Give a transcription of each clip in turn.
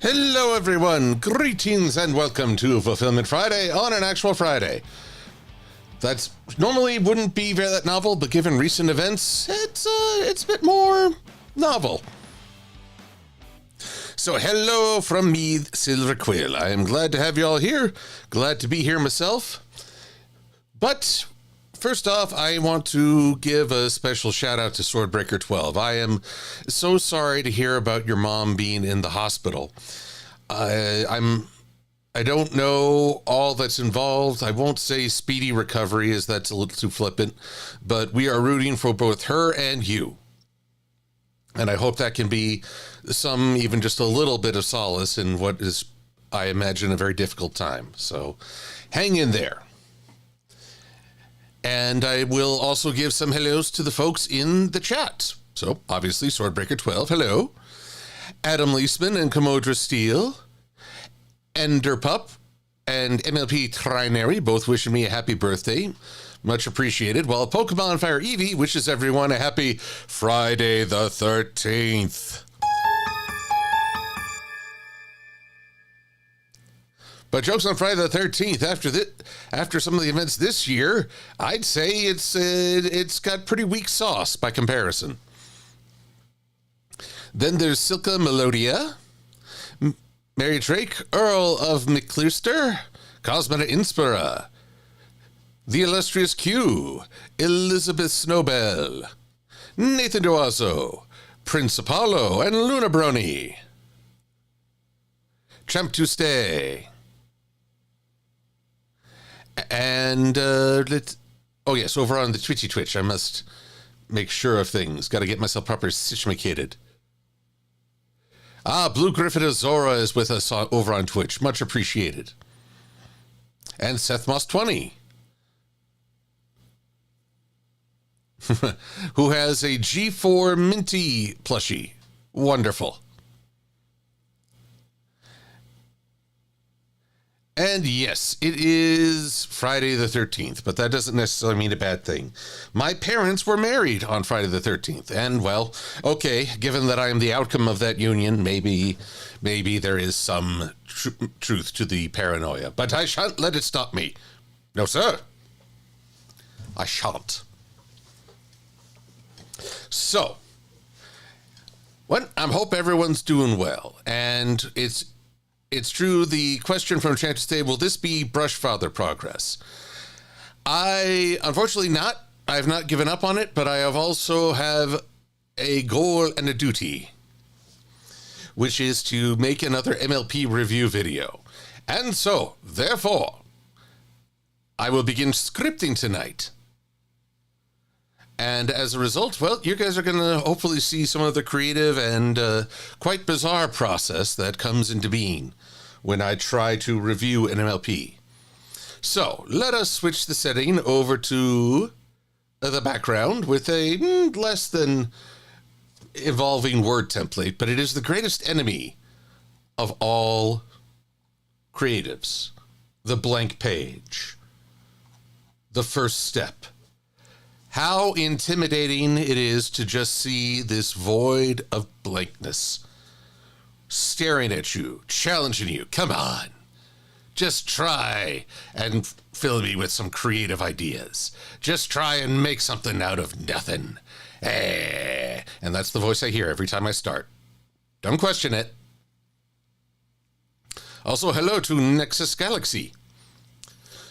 Hello everyone, greetings and welcome to Fulfillment Friday on an actual Friday. That's normally wouldn't be that novel, but given recent events, it's a bit more novel. So hello from me, Silver-Quill. I am glad to have you all here, glad to be here myself. But first off, I want to give a special shout out to Swordbreaker 12. I am so sorry to hear about your mom being in the hospital. I don't know all that's involved. I won't say speedy recovery, as that's a little too flippant, but we are rooting for both her and you. And I hope that can be some, even just a little bit of solace in what is, I imagine, a very difficult time. So hang in there. And I will also give some hellos to the folks in the chat. So obviously, Swordbreaker 12, hello. Adam Leisman and Commodra Steele, Enderpup, and MLP Trinary, both wishing me a happy birthday. Much appreciated. While Pokemon Fire Eevee wishes everyone a happy Friday the 13th. But jokes on Friday the 13th, after some of the events this year, I'd say it's got pretty weak sauce by comparison. Then there's Silka Melodia, Mary Drake, Earl of McCluster, Cosmeta Inspira, The Illustrious Q, Elizabeth Snowbell, Nathan Duazo, Prince Apollo, and Luna Brony. Champ to Stay. And, yes, over on the Twitch, I must make sure of things. Got to get myself proper situated. Blue Griffin Azora is with us over on Twitch. Much appreciated. And Seth Moss 20, who has a G4 Minty plushie. Wonderful. And yes, it is Friday the 13th, but that doesn't necessarily mean a bad thing. My parents were married on Friday the 13th, and well, okay, given that I am the outcome of that union, maybe there is some truth to the paranoia, but I shan't let it stop me. No, sir. I shan't. So, I hope everyone's doing well, and it's true, the question from Chant to Stay, will this be Brushfather progress? Unfortunately not. I have not given up on it, but I have also have a goal and a duty, which is to make another MLP review video. And so, therefore, I will begin scripting tonight. And as a result, well, you guys are going to hopefully see some of the creative and quite bizarre process that comes into being when I try to review an MLP. So let us switch the setting over to the background with a less than evolving word template, but it is the greatest enemy of all creatives. The blank page. The first step. How intimidating it is to just see this void of blankness staring at you, challenging you. Come on, just try and fill me with some creative ideas. Just try and make something out of nothing. And that's the voice I hear every time I start. Don't question it. Also, hello to Nexus Galaxy.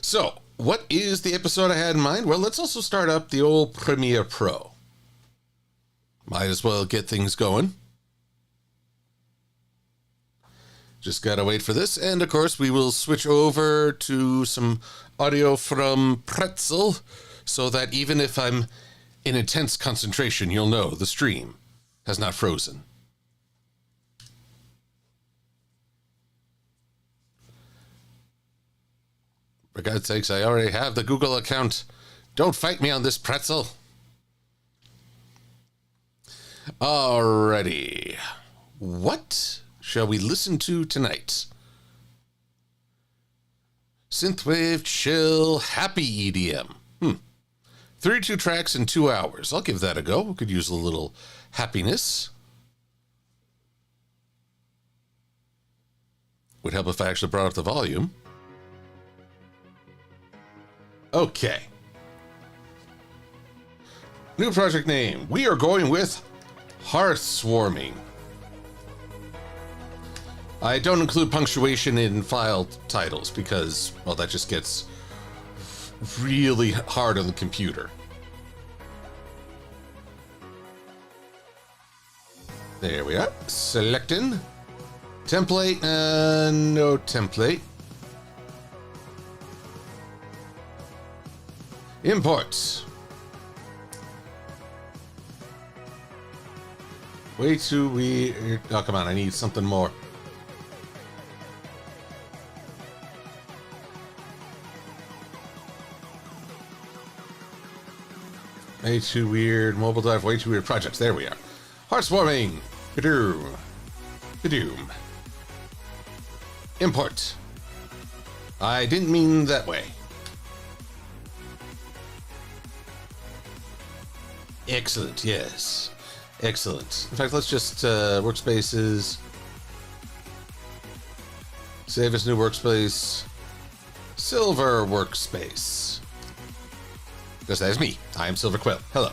So, what is the episode I had in mind? Well, let's also start up the old Premiere Pro. Might as well get things going. Just gotta wait for this. And of course, we will switch over to some audio from Pretzel so that even if I'm in intense concentration, you'll know the stream has not frozen. For God's sakes, I already have the Google account. Don't fight me on this, Pretzel. Alrighty. What shall we listen to tonight? Synthwave, chill, happy EDM. 32 tracks in 2 hours. I'll give that a go. We could use a little happiness. Would help if I actually brought up the volume. Okay. New project name. We are going with Hearths Warming. I don't include punctuation in file titles because, well, that just gets really hard on the computer. There we are. Selecting. Template. No template. Import. Way too weird. Oh, come on. I need something more. Way too weird. Mobile dive. Way too weird projects. There we are. Hearths Warming. Kadoom. Kadoom. Import. I didn't mean that way. Excellent. Yes. Excellent. In fact, let's just workspaces. Save as new workspace. Silver workspace. Because that is me. I am Silver-Quill. Hello.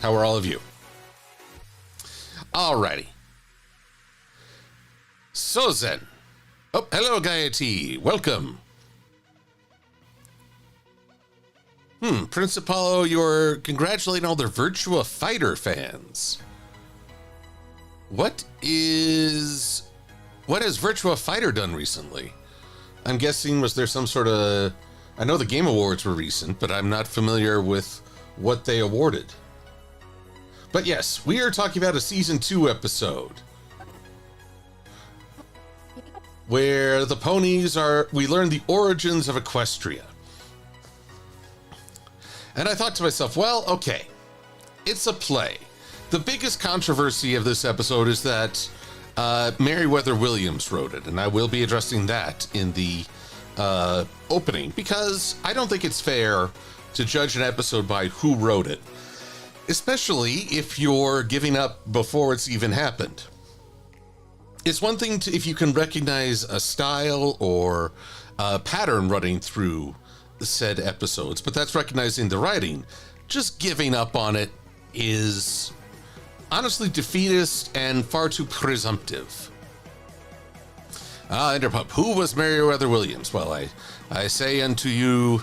How are all of you? Alrighty. So then. Oh, hello, Gaiety. Welcome. Prince Apollo, you're congratulating all their Virtua Fighter fans. What has Virtua Fighter done recently? I'm guessing, was there some sort of... I know the Game Awards were recent, but I'm not familiar with what they awarded. But yes, we are talking about a Season 2 episode. Where the ponies are... We learn the origins of Equestria. And I thought to myself, well, okay, it's a play. The biggest controversy of this episode is that Meriwether Williams wrote it, and I will be addressing that in the opening, because I don't think it's fair to judge an episode by who wrote it, especially if you're giving up before it's even happened. It's one thing if you can recognize a style or a pattern running through said episodes, but that's recognizing the writing. Just giving up on it is honestly defeatist and far too presumptive. Interpup, who was Meriwether Williams? Well, I say unto you,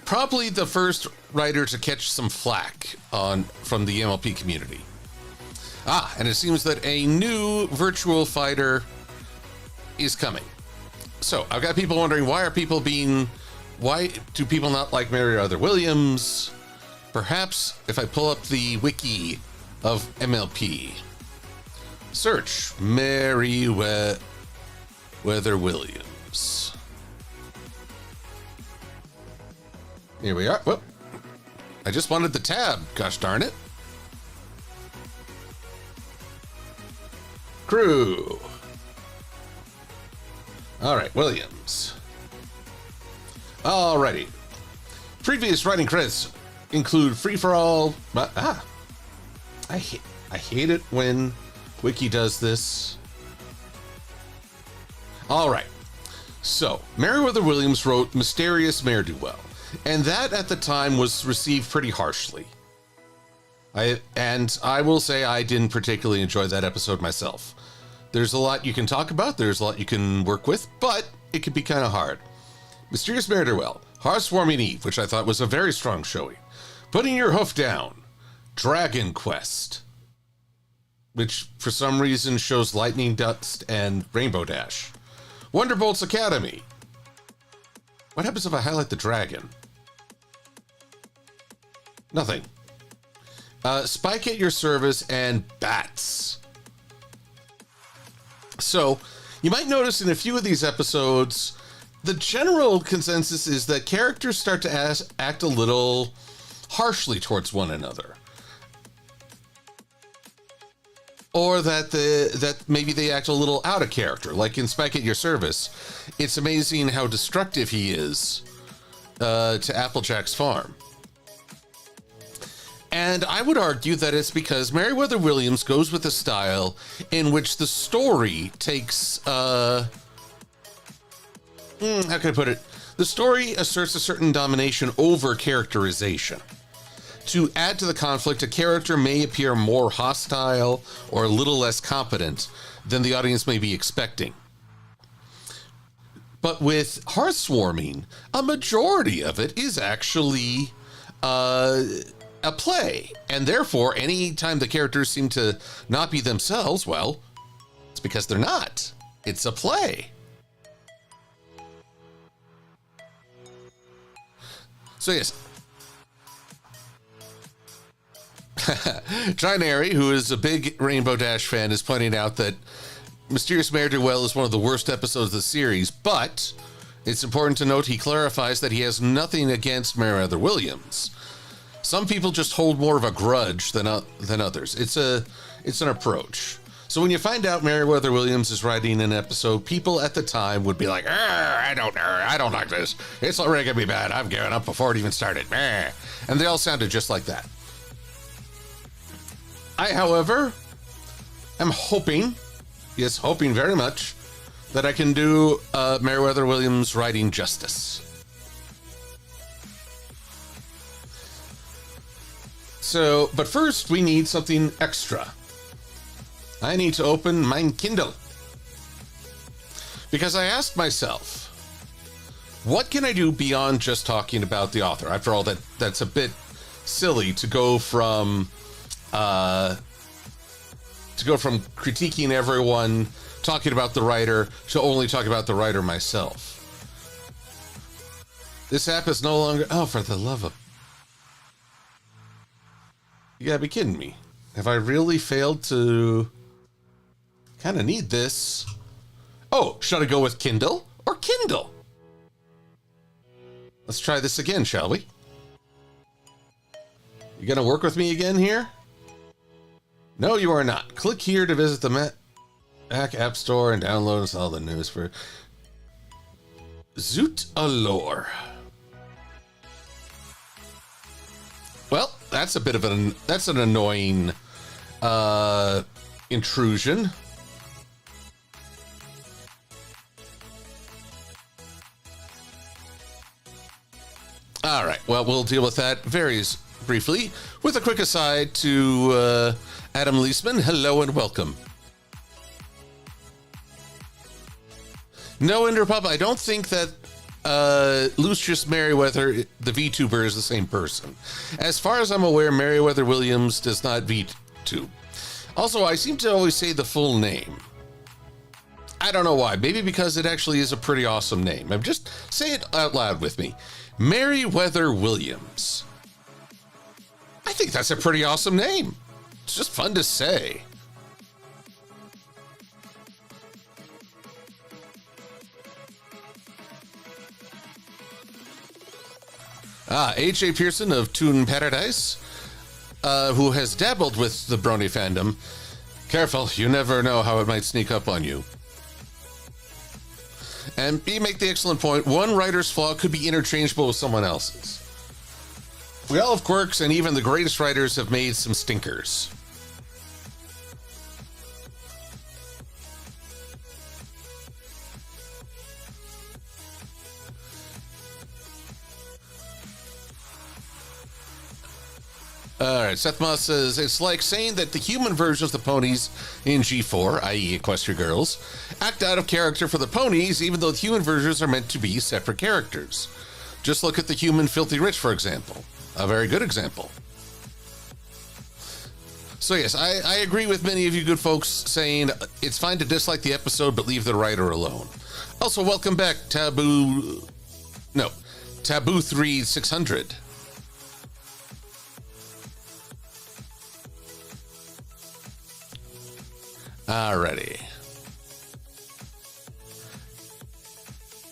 probably the first writer to catch some flack from the MLP community. And it seems that a new virtual fighter is coming. So I've got people wondering, why do people not like Meriwether Williams? Perhaps if I pull up the wiki of MLP, search Meriwether Williams. Here we are. Whoop. I just wanted the tab, gosh darn it. Crew. All right, Williams. Alrighty. Previous writing credits include Free for All. I hate it when Wiki does this. All right. So Meriwether Williams wrote Mysterious Ne'er-Do-Well, and that at the time was received pretty harshly. I will say I didn't particularly enjoy that episode myself. There's a lot you can talk about, there's a lot you can work with, but it can be kind of hard. Mysterious Ne'er-Do-Well, Hearths Warming Eve, which I thought was a very strong showing. Putting Your Hoof Down, Dragon Quest, which for some reason shows Lightning Dust and Rainbow Dash. Wonderbolt's Academy. What happens if I highlight the dragon? Nothing. Spike at Your Service and Bats. So, you might notice in a few of these episodes, the general consensus is that characters start to act a little harshly towards one another. Or that maybe they act a little out of character. Like in Spike at Your Service, it's amazing how destructive he is to Applejack's farm. And I would argue that it's because Meriwether Williams goes with a style in which the story takes, how can I put it? The story asserts a certain domination over characterization. To add to the conflict, a character may appear more hostile or a little less competent than the audience may be expecting. But with Hearths Warming, a majority of it is actually a play. And therefore, any time the characters seem to not be themselves, well, it's because they're not. It's a play. So yes, Trinary, who is a big Rainbow Dash fan, is pointing out that Mysterious Ne'er-do-Well is one of the worst episodes of the series, but it's important to note he clarifies that he has nothing against Meriwether Williams. Some people just hold more of a grudge than others. It's an approach. So when you find out Meriwether Williams is writing an episode, people at the time would be like, I don't like this. It's already gonna be bad. I've given up before it even started. And they all sounded just like that. I, however, am hoping very much, that I can do Meriwether Williams writing justice. So, but first we need something extra. I need to open my Kindle. Because I asked myself, what can I do beyond just talking about the author? After all, that's a bit silly to go from critiquing everyone, talking about the writer, to only talk about the writer myself. This app is no longer... Oh, for the love of... You gotta be kidding me. Have I really failed to... Kind of need this. Oh, should I go with Kindle or Kindle? Let's try this again, shall we? You gonna work with me again here? No, you are not. Click here to visit the Mac App Store and download and install the news for Zoot Allure. Well, that's a bit of an annoying intrusion. All right, well, we'll deal with that very briefly with a quick aside to Adam Leisman. Hello and welcome. No, Interpub, I don't think that Lucius Merriweather, the VTuber, is the same person. As far as I'm aware, Meriwether Williams does not VTube. Also, I seem to always say the full name. I don't know why. Maybe because it actually is a pretty awesome name. Just say it out loud with me. Meriwether Williams. I think that's a pretty awesome name. It's just fun to say. AJ Pearson of Toon Paradise, who has dabbled with the Brony fandom. Careful, you never know how it might sneak up on you. And you make the excellent point, one writer's flaw could be interchangeable with someone else's. We all have quirks, and even the greatest writers have made some stinkers. All right, Seth Moss says, it's like saying that the human versions of the ponies in G4, i.e. Equestria Girls, act out of character for the ponies, even though the human versions are meant to be separate characters. Just look at the human Filthy Rich, for example. A very good example. So yes, I agree with many of you good folks saying it's fine to dislike the episode, but leave the writer alone. Also, welcome back, Taboo 3600. Alrighty.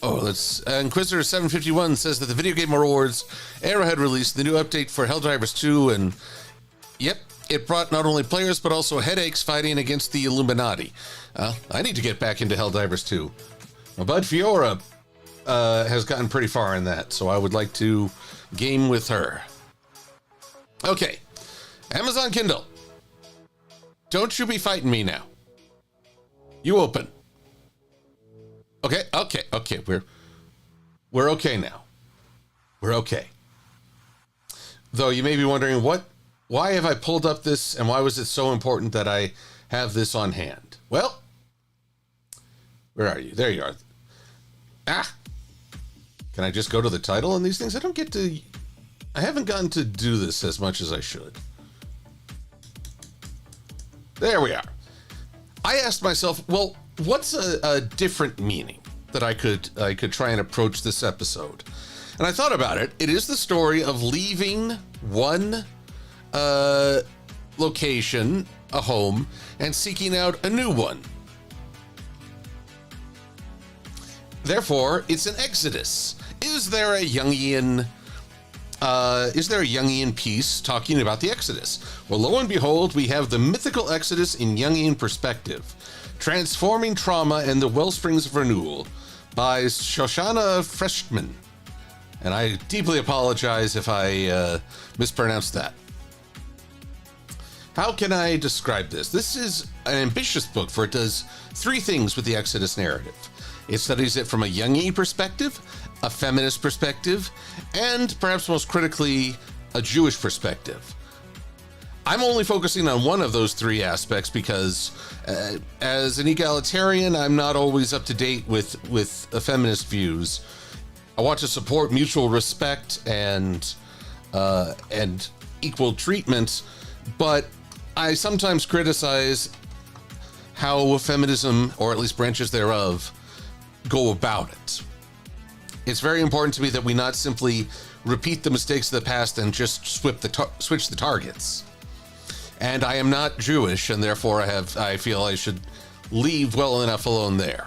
Oh, Inquisitor 751 says that the Video Game Awards Arrowhead released the new update for Helldivers 2, and yep, it brought not only players but also headaches fighting against the Illuminati. I need to get back into Helldivers 2. Well, Bud Fiora has gotten pretty far in that, so I would like to game with her. Okay, Amazon Kindle. Don't you be fighting me now. You open. Okay. We're okay now. We're okay. Though you may be wondering, why have I pulled up this and why was it so important that I have this on hand? Well, where are you? There you are. Can I just go to the title on these things? I haven't gotten to do this as much as I should. There we are. I asked myself, well, what's a different meaning that I could try and approach this episode? And I thought about it. It is the story of leaving one location, a home, and seeking out a new one. Therefore, it's an exodus. Is there a Jungian piece talking about the Exodus? Well, lo and behold, we have the mythical Exodus in Jungian perspective, Transforming Trauma and the Wellsprings of Renewal by Shoshana Freshman. And I deeply apologize if I mispronounced that. How can I describe this? This is an ambitious book, for it does three things with the Exodus narrative. It studies it from a Jungian perspective, a feminist perspective, and perhaps most critically, a Jewish perspective. I'm only focusing on one of those three aspects because as an egalitarian, I'm not always up to date with feminist views. I want to support mutual respect and equal treatment, but I sometimes criticize how feminism, or at least branches thereof, go about it. It's very important to me that we not simply repeat the mistakes of the past and just switch the targets. And I am not Jewish, and therefore I feel I should leave well enough alone there.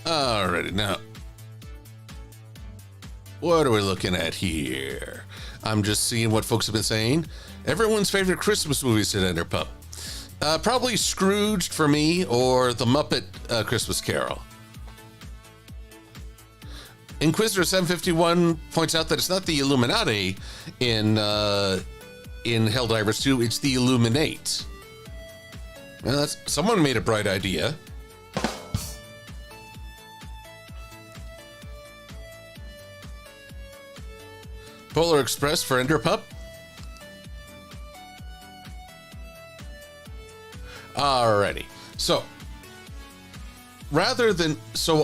Alrighty, now, what are we looking at here? I'm just seeing what folks have been saying. Everyone's favorite Christmas movie, said Enderpup. Probably Scrooged for me, or The Muppet Christmas Carol. Inquisitor 751 points out that it's not the Illuminati in Helldivers 2, it's the Illuminate. Well, someone made a bright idea. Polar Express for Enderpup. Alrighty. So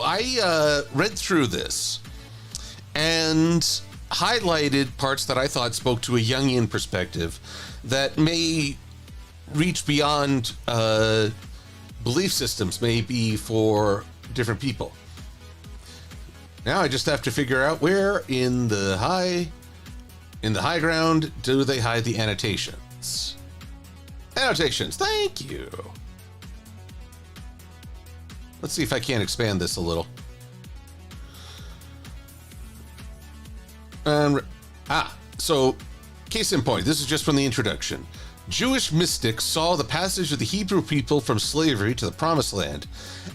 I read through this and highlighted parts that I thought spoke to a Jungian perspective that may reach beyond belief systems, maybe for different people. Now I just have to figure out where in the high ground do they hide the annotations. Annotations, thank you. Let's see if I can't expand this a little. So case in point, this is just from the introduction. Jewish mystics saw the passage of the Hebrew people from slavery to the Promised Land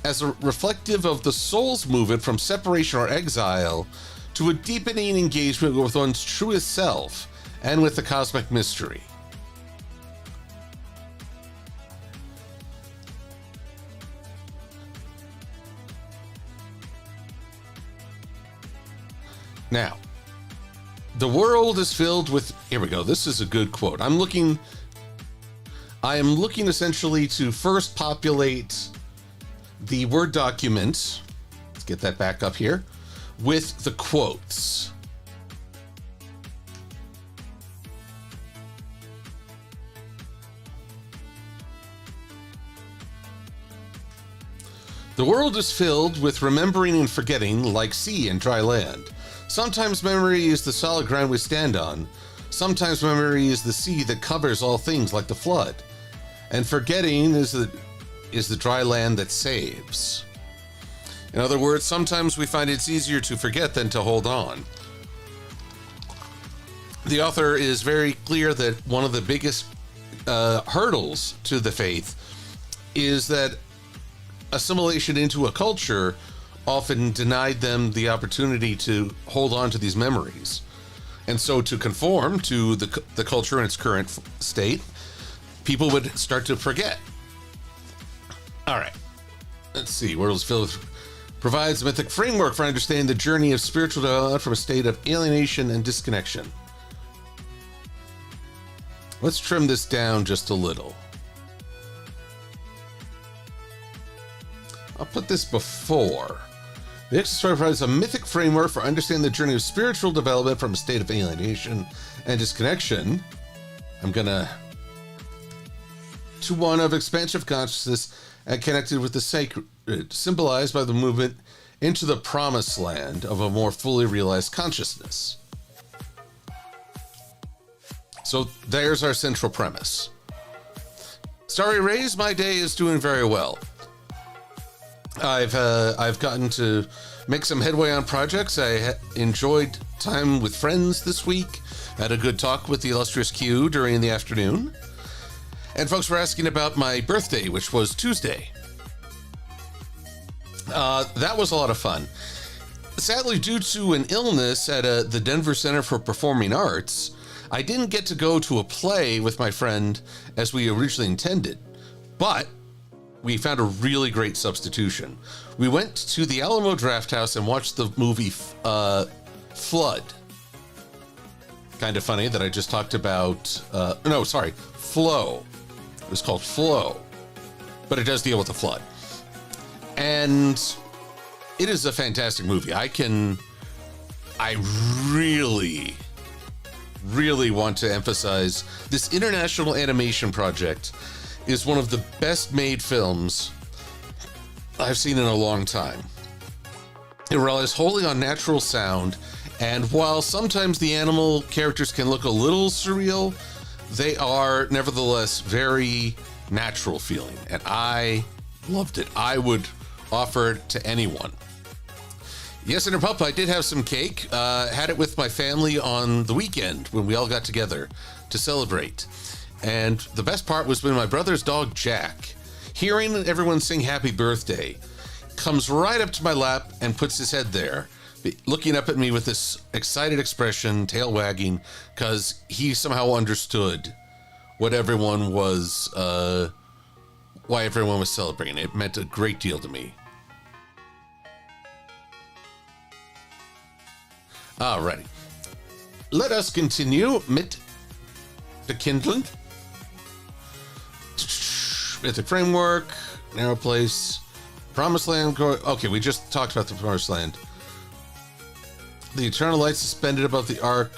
as a reflective of the soul's movement from separation or exile to a deepening engagement with one's truest self and with the cosmic mystery. Now, the world is filled with, here we go, this is a good quote. I am looking essentially to first populate the Word document, let's get that back up here, with the quotes. The world is filled with remembering and forgetting like sea and dry land. Sometimes memory is the solid ground we stand on. Sometimes memory is the sea that covers all things like the flood. And forgetting is the dry land that saves. In other words, sometimes we find it's easier to forget than to hold on. The author is very clear that one of the biggest hurdles to the faith is that assimilation into a culture often denied them the opportunity to hold on to these memories. And so to conform to the culture in its current state, people would start to forget. All right. Let's see. Worlds Filled with provides a mythic framework for understanding the journey of spiritual development from a state of alienation and disconnection. Let's trim this down just a little. I'll put this before. The exercise provides a mythic framework for understanding the journey of spiritual development from a state of alienation and disconnection. I'm gonna to one of expansion of consciousness and connected with the sacred, symbolized by the movement into the promised land of a more fully realized consciousness. So there's our central premise. Starry Rays, my day is doing very well. I've gotten to make some headway on projects. I enjoyed time with friends this week. Had a good talk with the illustrious Q during the afternoon. And folks were asking about my birthday, which was Tuesday. That was a lot of fun. Sadly, due to an illness at the Denver Center for Performing Arts, I didn't get to go to a play with my friend as we originally intended. But we found a really great substitution. We went to the Alamo Drafthouse and watched the movie Flood. Kind of funny that I just talked about, Flow. It was called Flow, but it does deal with the flood. And it is a fantastic movie. I really, really want to emphasize this international animation project is one of the best made films I've seen in a long time. It relies wholly on natural sound, and while sometimes the animal characters can look a little surreal, they are nevertheless very natural feeling, and I loved it. I would offer it to anyone. Yes, in Pup, I did have some cake. Had it with my family on the weekend when we all got together to celebrate. And the best part was when my brother's dog, Jack, hearing everyone sing happy birthday, comes right up to my lap and puts his head there, looking up at me with this excited expression, tail wagging, because he somehow understood what everyone was, why everyone was celebrating. It meant a great deal to me. Alrighty. Let us continue mit the Kindling. It's a framework, narrow place, promised land. Okay, we just talked about the promised land. The eternal light suspended above the ark.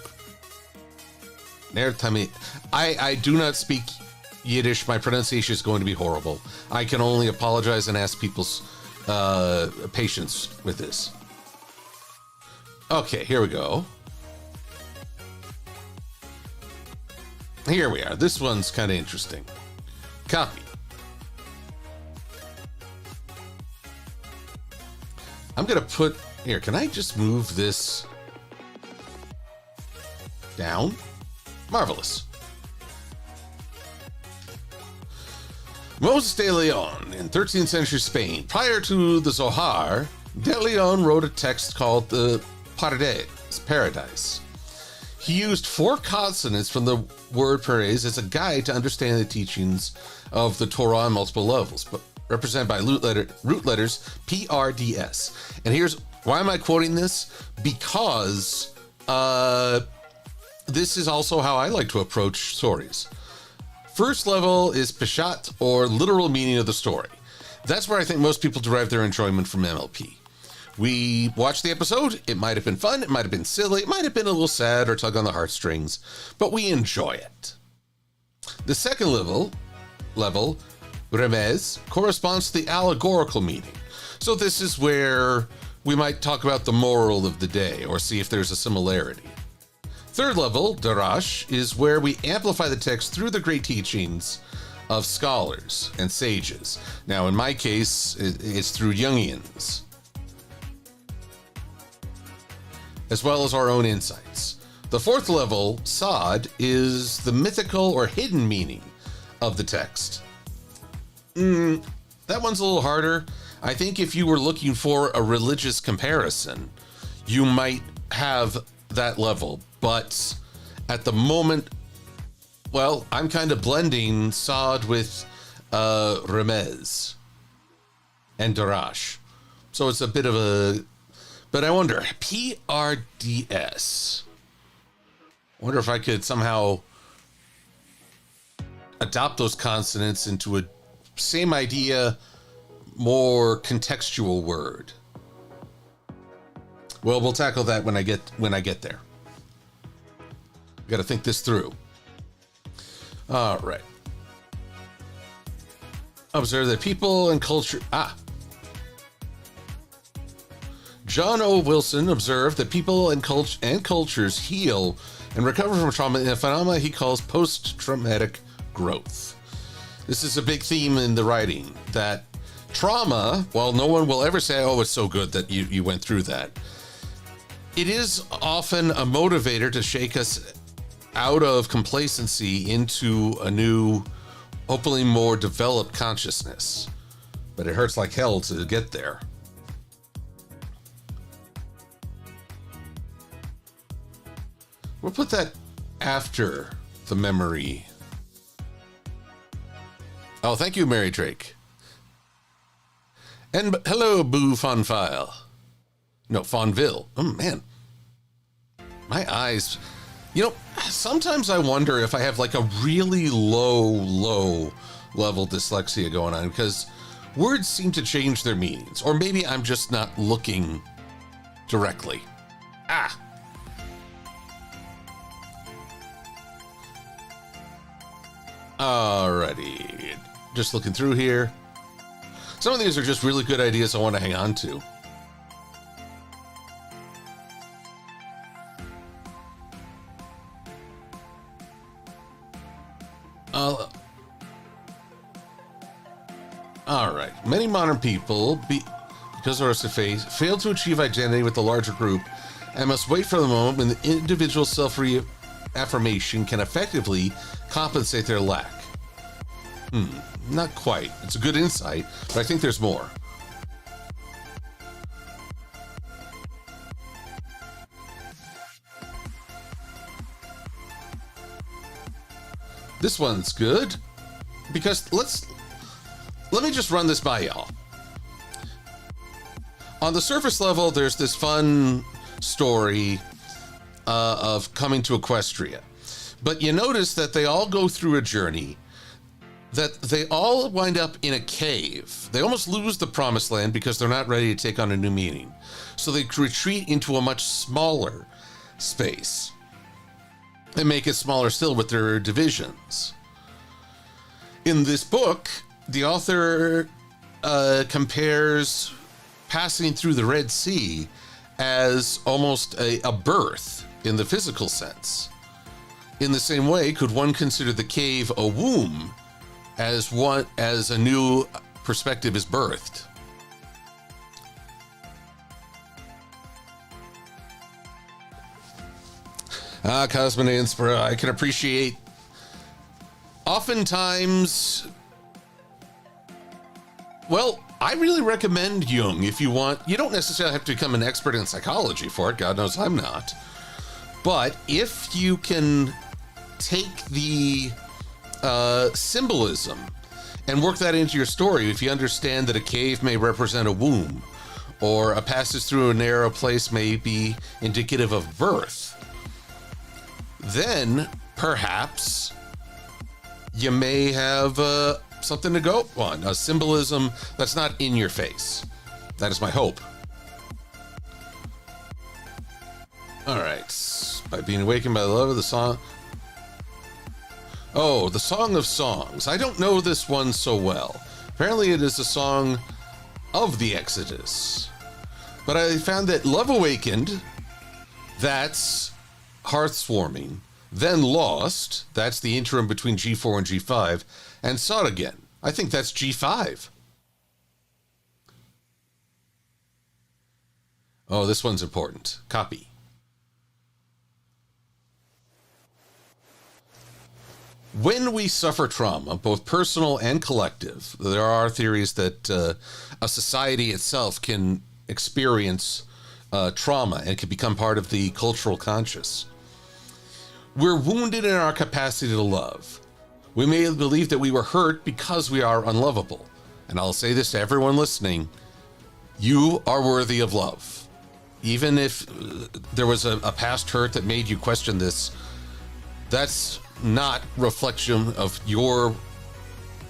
I do not speak Yiddish. My pronunciation is going to be horrible. I can only apologize and ask people's patience with this. Okay, here we go. Here we are. This one's kind of interesting. Copy. I'm going to put... Here, can I just move this down? Marvelous. Moses de Leon in 13th century Spain. Prior to the Zohar, de Leon wrote a text called the Paradise. He used 4 consonants from the word paradise as a guide to understand the teachings of the Torah on multiple levels, but represented by root letters PRDS. And here's why am I quoting this? Because this is also how I like to approach stories. First level is Peshat, or literal meaning of the story. That's where I think most people derive their enjoyment from MLP. We watched the episode. It might have been fun. It might have been silly. It might have been a little sad or tug on the heartstrings, but we enjoy it. The second level, Remez, corresponds to the allegorical meaning. So this is where we might talk about the moral of the day or see if there's a similarity. Third level, Darash, is where we amplify the text through the great teachings of scholars and sages. Now, in my case, it's through Jungians, as well as our own insights. The fourth level, Sod, is the mythical or hidden meaning of the text. That one's a little harder. I think if you were looking for a religious comparison, you might have that level. But at the moment, well, I'm kind of blending Sod with Remez and Darash. So it's a bit of a... But I wonder, PRDS. I wonder if I could somehow adopt those consonants into a same idea, more contextual word. Well, we'll tackle that when I get there. Got to think this through. All right. Observe that people and culture... John O. Wilson observed that people and cultures heal and recover from trauma in a phenomenon he calls post-traumatic growth. This is a big theme in the writing, that trauma, while no one will ever say, oh, it's so good that you went through that, it is often a motivator to shake us out of complacency into a new, hopefully more developed consciousness. But it hurts like hell to get there. We'll put that after the memory. Oh, thank you, Mary Drake. And hello, Boo Fonfile. No, Fonville. Oh, man. My eyes. You know, sometimes I wonder if I have like a really low level dyslexia going on, because words seem to change their meanings. Or maybe I'm just not looking directly. Alrighty. Just looking through here. Some of these are just really good ideas I want to hang on to. Alright. Many modern people, because of our faith, fail to achieve identity with the larger group and must wait for the moment when the individual self-reaffirmation can effectively compensate their lack. Not quite. It's a good insight, but I think there's more. This one's good, because let me just run this by y'all. On the surface level, there's this fun story of coming to Equestria. But you notice that they all go through a journey, that they all wind up in a cave. They almost lose the promised land because they're not ready to take on a new meaning. So they retreat into a much smaller space and make it smaller still with their divisions. In this book, the author compares passing through the Red Sea as almost a birth in the physical sense. In the same way, could one consider the cave a womb as a new perspective is birthed? Cosmin Inspira, I can appreciate. Oftentimes, well, I really recommend Jung if you want. You don't necessarily have to become an expert in psychology for it. God knows I'm not. But if you can take the symbolism and work that into your story, if you understand that a cave may represent a womb, or a passage through a narrow place may be indicative of birth, then perhaps you may have something to go on, a symbolism that's not in your face. That is my hope. All right. By being awakened by the love of the song. Oh, the Song of Songs. I don't know this one so well. Apparently it is a song of the Exodus. But I found that Love Awakened, that's Hearths Warming. Then Lost, that's the interim between G4 and G5. And Sought Again, I think that's G5. Oh, this one's important. Copy. When we suffer trauma, both personal and collective, there are theories that a society itself can experience trauma and can become part of the cultural conscious. We're wounded in our capacity to love. We may believe that we were hurt because we are unlovable. And I'll say this to everyone listening, you are worthy of love. Even if there was a past hurt that made you question this, that's not reflection of your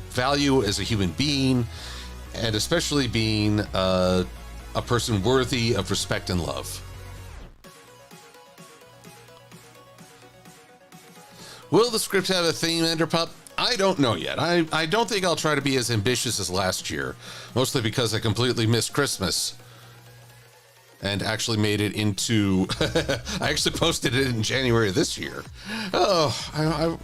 value as a human being, and especially being a person worthy of respect and love. Will the script have a theme, Enderpup? I don't know yet. I don't think I'll try to be as ambitious as last year, mostly because I completely missed Christmas and actually made it into... I actually posted it in January of this year. Oh,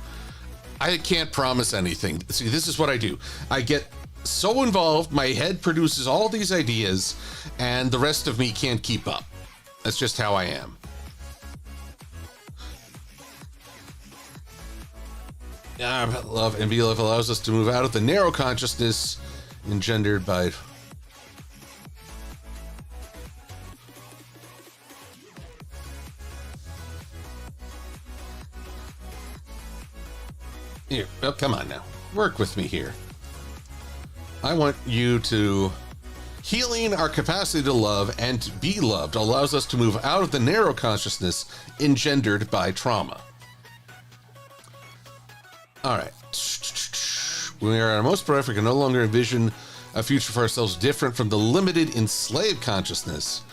I can't promise anything. See, this is what I do. I get so involved, my head produces all these ideas, and the rest of me can't keep up. That's just how I am. Love and be love allows us to move out of the narrow consciousness engendered by... Here, oh, come on now. Work with me here. I want you to... Healing our capacity to love and to be loved allows us to move out of the narrow consciousness engendered by trauma. All right. When we are at our most perfect, we can no longer envision a future for ourselves different from the limited enslaved consciousness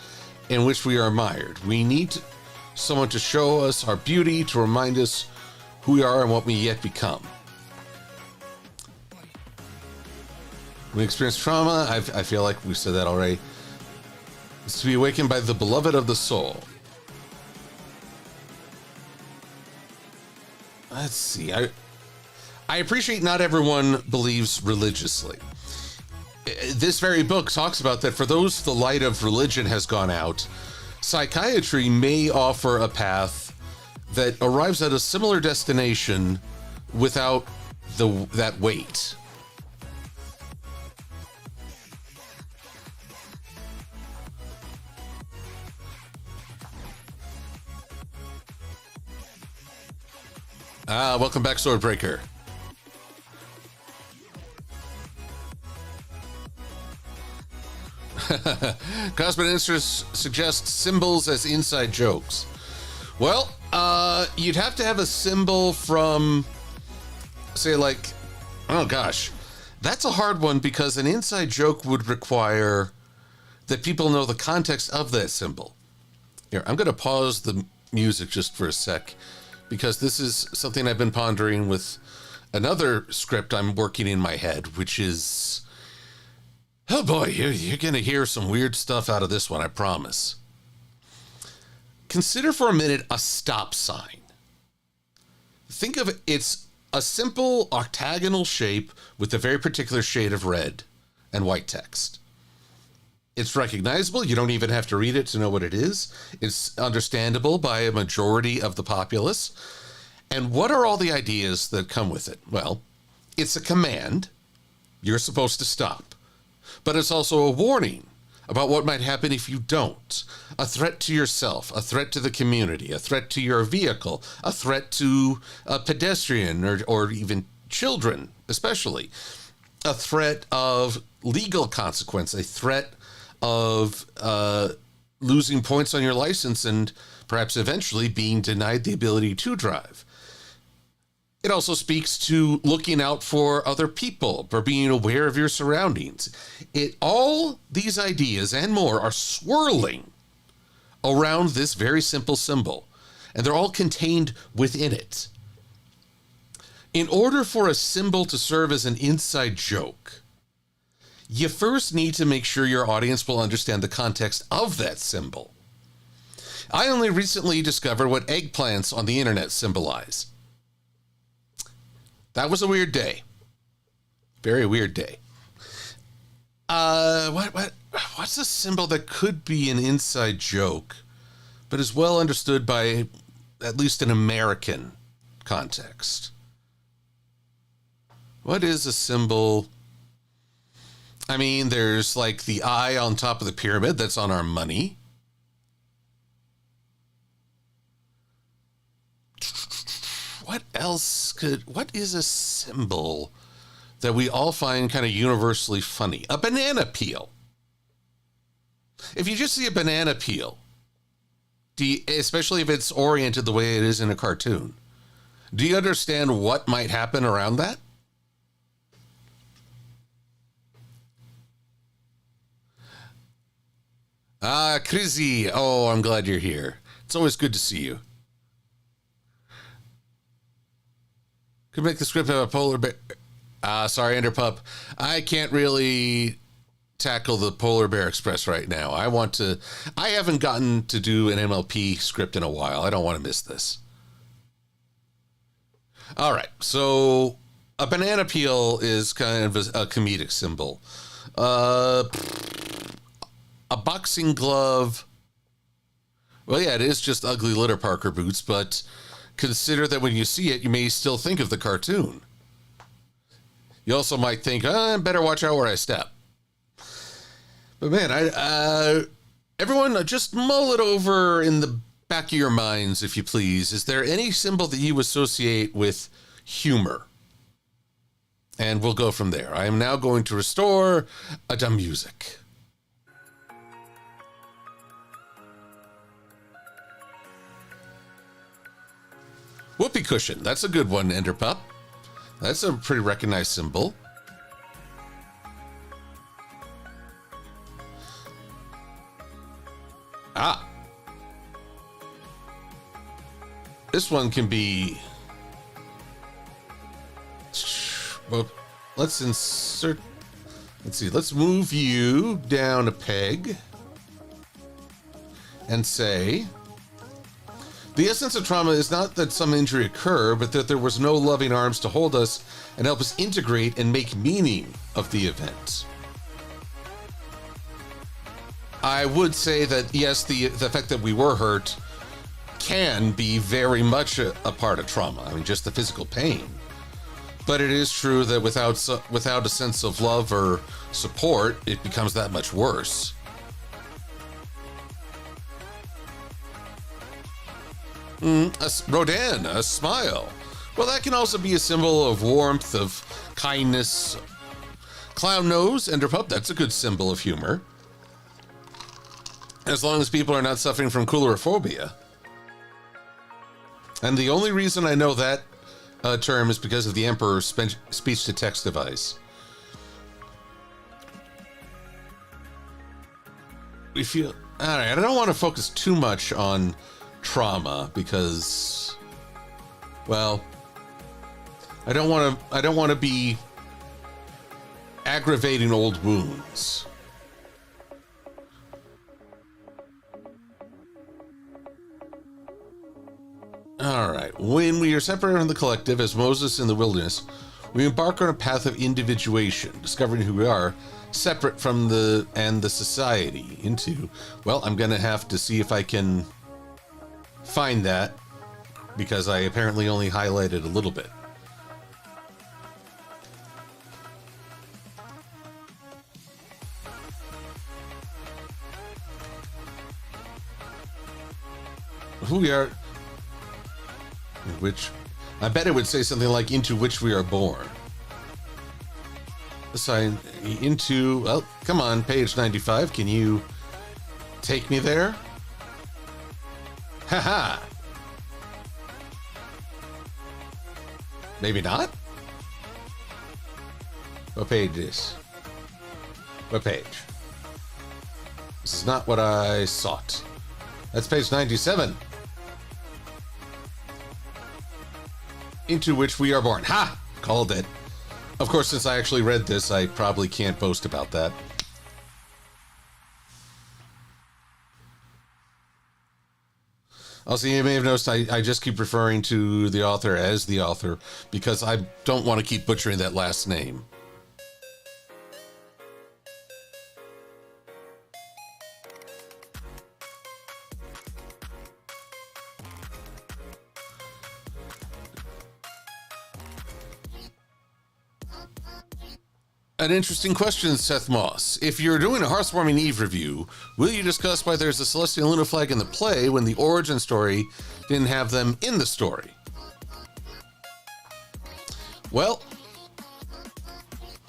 in which we are mired. We need someone to show us our beauty, to remind us who we are and what we yet become. When we experience trauma, I feel like we said that already. It's to be awakened by the beloved of the soul. Let's see. I appreciate not everyone believes religiously. This very book talks about that for those the light of religion has gone out, psychiatry may offer a path that arrives at a similar destination without that weight. Welcome back, Swordbreaker. Cosmic Interest suggests symbols as inside jokes. Well, you'd have to have a symbol from, say, like, oh gosh, that's a hard one because an inside joke would require that people know the context of that symbol. Here, I'm going to pause the music just for a sec because this is something I've been pondering with another script I'm working in my head, which is... Oh boy, you're going to hear some weird stuff out of this one, I promise. Consider for a minute a stop sign. Think of it, it's a simple octagonal shape with a very particular shade of red and white text. It's recognizable. You don't even have to read it to know what it is. It's understandable by a majority of the populace. And what are all the ideas that come with it? Well, it's a command. You're supposed to stop. But it's also a warning about what might happen if you don't. A threat to yourself, a threat to the community, a threat to your vehicle, a threat to a pedestrian or even children, especially. A threat of legal consequence, a threat of losing points on your license and perhaps eventually being denied the ability to drive. It also speaks to looking out for other people, for being aware of your surroundings. All these ideas and more are swirling around this very simple symbol, and they're all contained within it. In order for a symbol to serve as an inside joke, you first need to make sure your audience will understand the context of that symbol. I only recently discovered what eggplants on the internet symbolize. That was a weird day. Very weird day. What's a symbol that could be an inside joke, but is well understood by at least an American context? What is a symbol? I mean, there's like the eye on top of the pyramid that's on our money. What else what is a symbol that we all find kind of universally funny? A banana peel. If you just see a banana peel, especially if it's oriented the way it is in a cartoon, do you understand what might happen around that? Ah, Krizzy. Oh, I'm glad you're here. It's always good to see you. Could make the script have a polar bear. Sorry, Enderpup. I can't really tackle the Polar Bear Express right now. I haven't gotten to do an MLP script in a while. I don't want to miss this. All right. So a banana peel is kind of a comedic symbol. A boxing glove. Well, yeah, it is just ugly litter Parker boots, but consider that when you see it, you may still think of the cartoon. You also might think, I better watch out where I step. But man, everyone just mull it over in the back of your minds, if you please. Is there any symbol that you associate with humor? And we'll go from there. I am now going to restore the music. Whoopee cushion. That's a good one, Enderpup. That's a pretty recognized symbol. Ah. This one can be... Well, let's insert... Let's see. Let's move you down a peg. And say... The essence of trauma is not that some injury occurred, but that there was no loving arms to hold us and help us integrate and make meaning of the event. I would say that, yes, the fact that we were hurt can be very much a part of trauma. I mean, just the physical pain. But it is true that without a sense of love or support, it becomes that much worse. Rodan, a smile. Well, that can also be a symbol of warmth, of kindness. Clown nose, Enderpup, that's a good symbol of humor. As long as people are not suffering from coulrophobia. And the only reason I know that term is because of the Emperor's speech-to-text device. We feel... All right, I don't want to focus too much on trauma because, well, I don't want to be aggravating old wounds. All right. When we are separated from the collective, as Moses in the wilderness, we embark on a path of individuation, discovering who we are, separate from the society. Well, I'm going to have to see if I can find that, because I apparently only highlighted a little bit. Who we are, which I bet it would say something like into which we are born. Assign into, well, come on, page 95. Can you take me there? Haha. Maybe not? What page is this? What page? This is not what I sought. That's page 97. Into which we are born. Ha! Called it. Of course, since I actually read this, I probably can't boast about that. Also, you may have noticed I just keep referring to the author as the author because I don't want to keep butchering that last name. An interesting question, Seth Moss. If you're doing a Hearths Warming Eve review, will you discuss why there's a Celestial Luna flag in the play when the origin story didn't have them in the story? Well,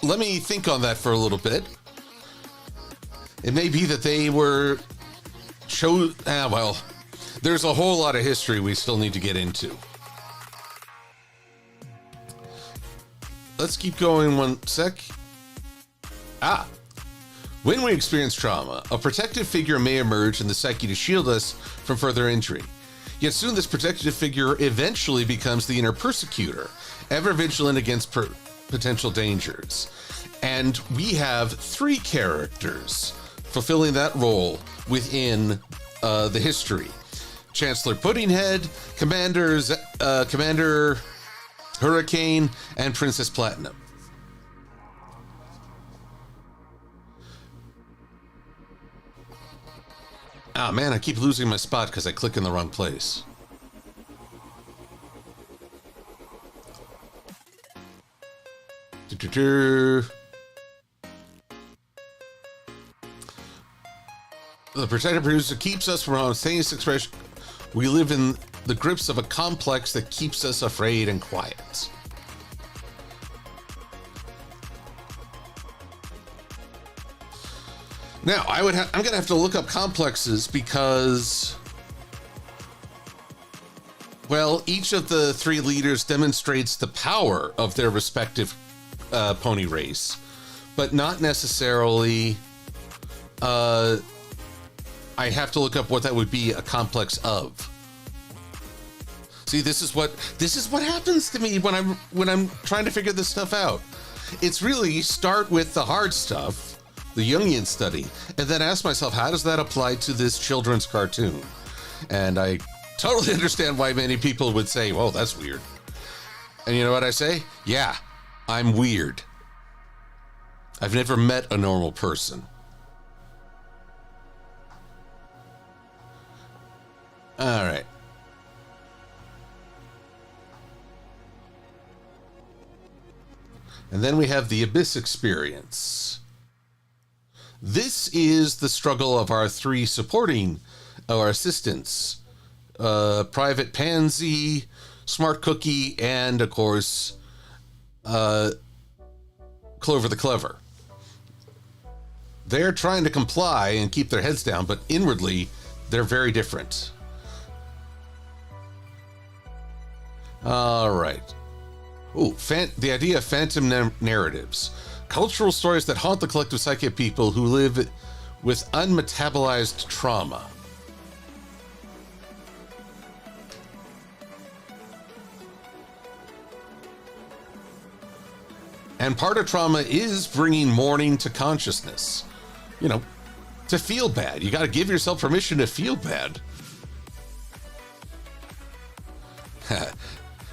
let me think on that for a little bit. It may be that they were well, there's a whole lot of history we still need to get into. Let's keep going one sec. When we experience trauma, a protective figure may emerge in the psyche to shield us from further injury. Yet soon this protective figure eventually becomes the inner persecutor, ever vigilant against potential dangers. And we have 3 characters fulfilling that role within the history. Chancellor Puddinghead, Commander Hurricane, and Princess Platinum. Ah, man, I keep losing my spot because I click in the wrong place. The protective producer keeps us from spontaneous expression. We live in the grips of a complex that keeps us afraid and quiet. Now, I'm going to have to look up complexes because, well, each of the 3 leaders demonstrates the power of their respective pony race, but not necessarily, I have to look up what that would be a complex of. See, this is what happens to me when I'm trying to figure this stuff out. It's really start with the hard stuff, the Jungian study, and then ask myself, how does that apply to this children's cartoon? And I totally understand why many people would say, whoa, that's weird. And you know what I say? Yeah, I'm weird. I've never met a normal person. All right. And then we have the Abyss experience. This is the struggle of our 3 supporting our assistants. Private Pansy, Smart Cookie, and, of course, Clover the Clever. They're trying to comply and keep their heads down, but inwardly, they're very different. All right. Ooh, the idea of phantom narratives. Cultural stories that haunt the collective psyche of people who live with unmetabolized trauma. And part of trauma is bringing mourning to consciousness. You know, to feel bad. You got to give yourself permission to feel bad.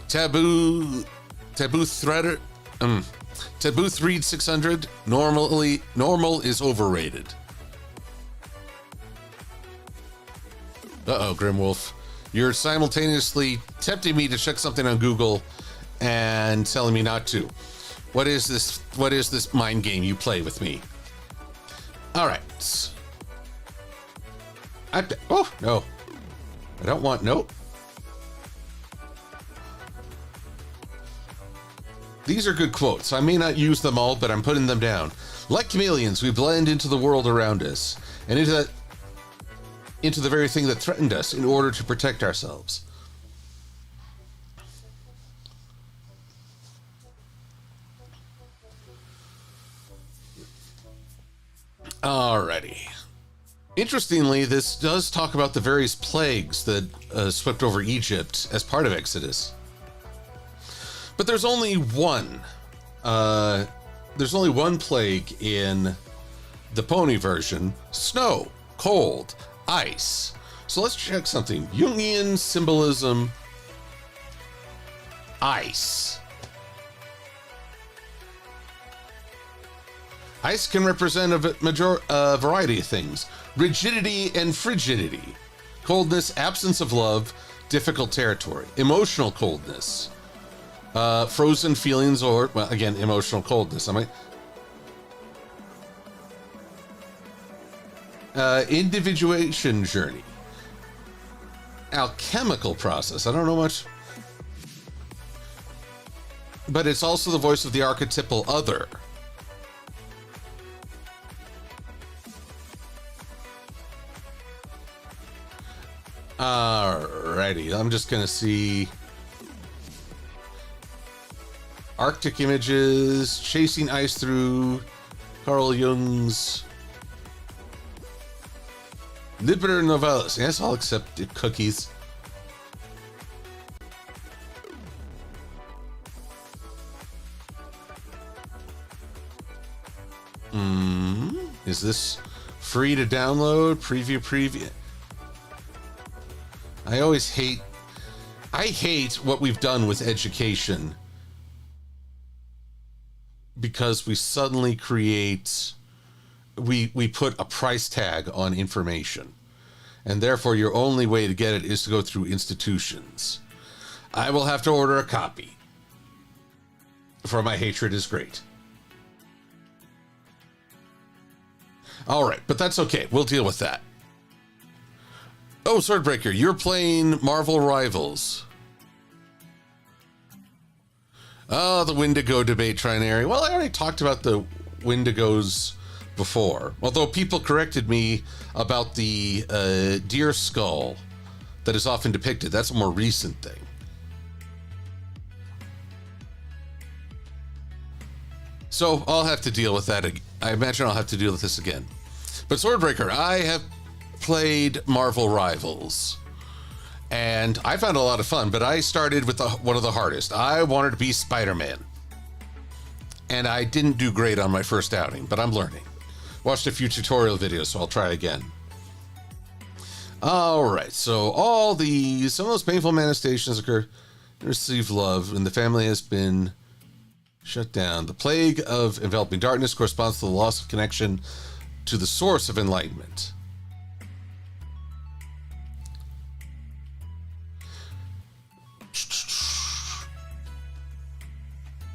Taboo threader. Taboo Thread 600. Normal is overrated. Uh-oh, Grimwolf. You're simultaneously tempting me to check something on Google and telling me not to. What is this mind game you play with me? All right. Oh, no. I don't want, nope. These are good quotes. I may not use them all, but I'm putting them down. Like chameleons, we blend into the world around us and into the very thing that threatened us in order to protect ourselves. Alrighty. Interestingly, this does talk about the various plagues that swept over Egypt as part of Exodus. But there's only one. There's only one plague in the pony version: snow, cold, ice. So let's check something. Jungian symbolism, ice. Ice can represent a variety of things: rigidity and frigidity, coldness, absence of love, difficult territory, emotional coldness. Frozen feelings, or, well, again, emotional coldness. Individuation journey. Alchemical process. I don't know much. But it's also the voice of the archetypal other. Alrighty, I'm just gonna see Arctic Images, Chasing Ice Through, Carl Jung's Liber Novellis. Yes, I'll accept it, cookies. Is this free to download? Preview. I hate what we've done with education, because we suddenly we put a price tag on information, and therefore your only way to get it is to go through institutions. I will have to order a copy, for my hatred is great. All right, but that's okay. We'll deal with that. Oh, Swordbreaker, you're playing Marvel Rivals. Oh, the Wendigo debate trinary. Well, I already talked about the Wendigos before, although people corrected me about the deer skull that is often depicted. That's a more recent thing. So I'll have to deal with that. I imagine I'll have to deal with this again. But Swordbreaker, I have played Marvel Rivals, and I found a lot of fun, but I started with one of the hardest. I wanted to be Spider-Man, and I didn't do great on my first outing, but I'm learning. Watched a few tutorial videos, so I'll try again. All right, so some of those painful manifestations occur, receive love, and the family has been shut down. The plague of enveloping darkness corresponds to the loss of connection to the source of enlightenment.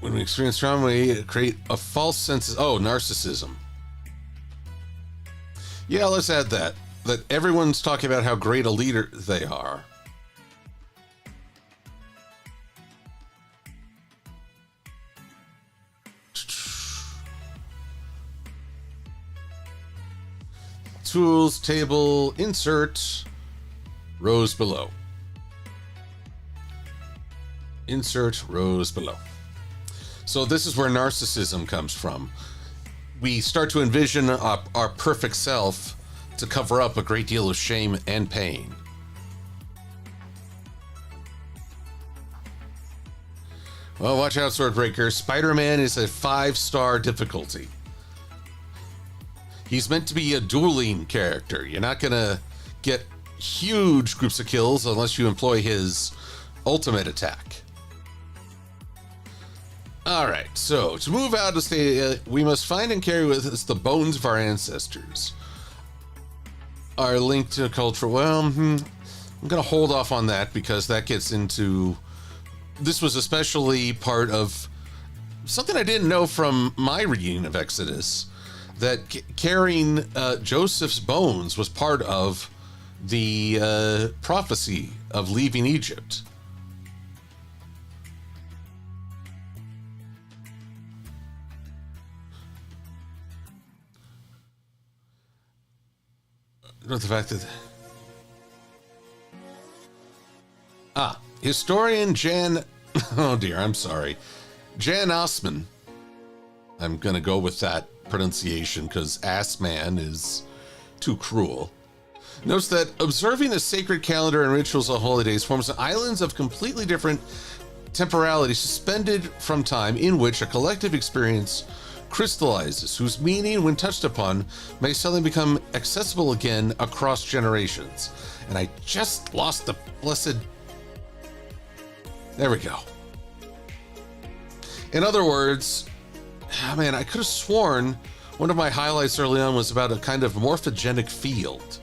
When we experience trauma, we create a false sense of, narcissism. Yeah, let's add that. That everyone's talking about how great a leader they are. Tools, table, insert, rows below. Insert rows below. So this is where narcissism comes from. We start to envision our perfect self to cover up a great deal of shame and pain. Well, watch out, Swordbreaker. Spider-Man is a 5-star difficulty. He's meant to be a dueling character. You're not going to get huge groups of kills unless you employ his ultimate attack. All right, so to move out of state, we must find and carry with us the bones of our ancestors. Our link to culture. Well, I'm going to hold off on that because that gets into... This was especially part of something I didn't know from my reading of Exodus, that carrying Joseph's bones was part of the prophecy of leaving Egypt. Not the fact that... historian Jan... Oh dear, I'm sorry. Jan Osman. I'm going to go with that pronunciation because Assman is too cruel. Notes that observing a sacred calendar and rituals of holidays forms islands of completely different temporality suspended from time in which a collective experience crystallizes, whose meaning, when touched upon, may suddenly become accessible again across generations. And I just lost the blessed... There we go. In other words, man, I could have sworn one of my highlights early on was about a kind of morphogenic field.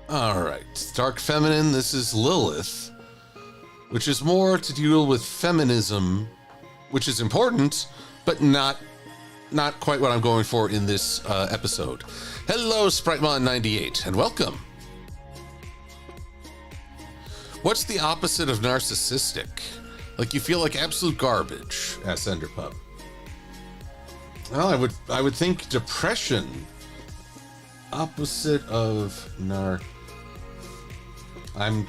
All right. Dark Feminine, this is Lilith, which is more to deal with feminism, which is important, but not quite what I'm going for in this episode. Hello, SpriteMon98, and welcome. What's the opposite of narcissistic? Like you feel like absolute garbage, asks Enderpup. Well, I would think depression. Opposite of I'm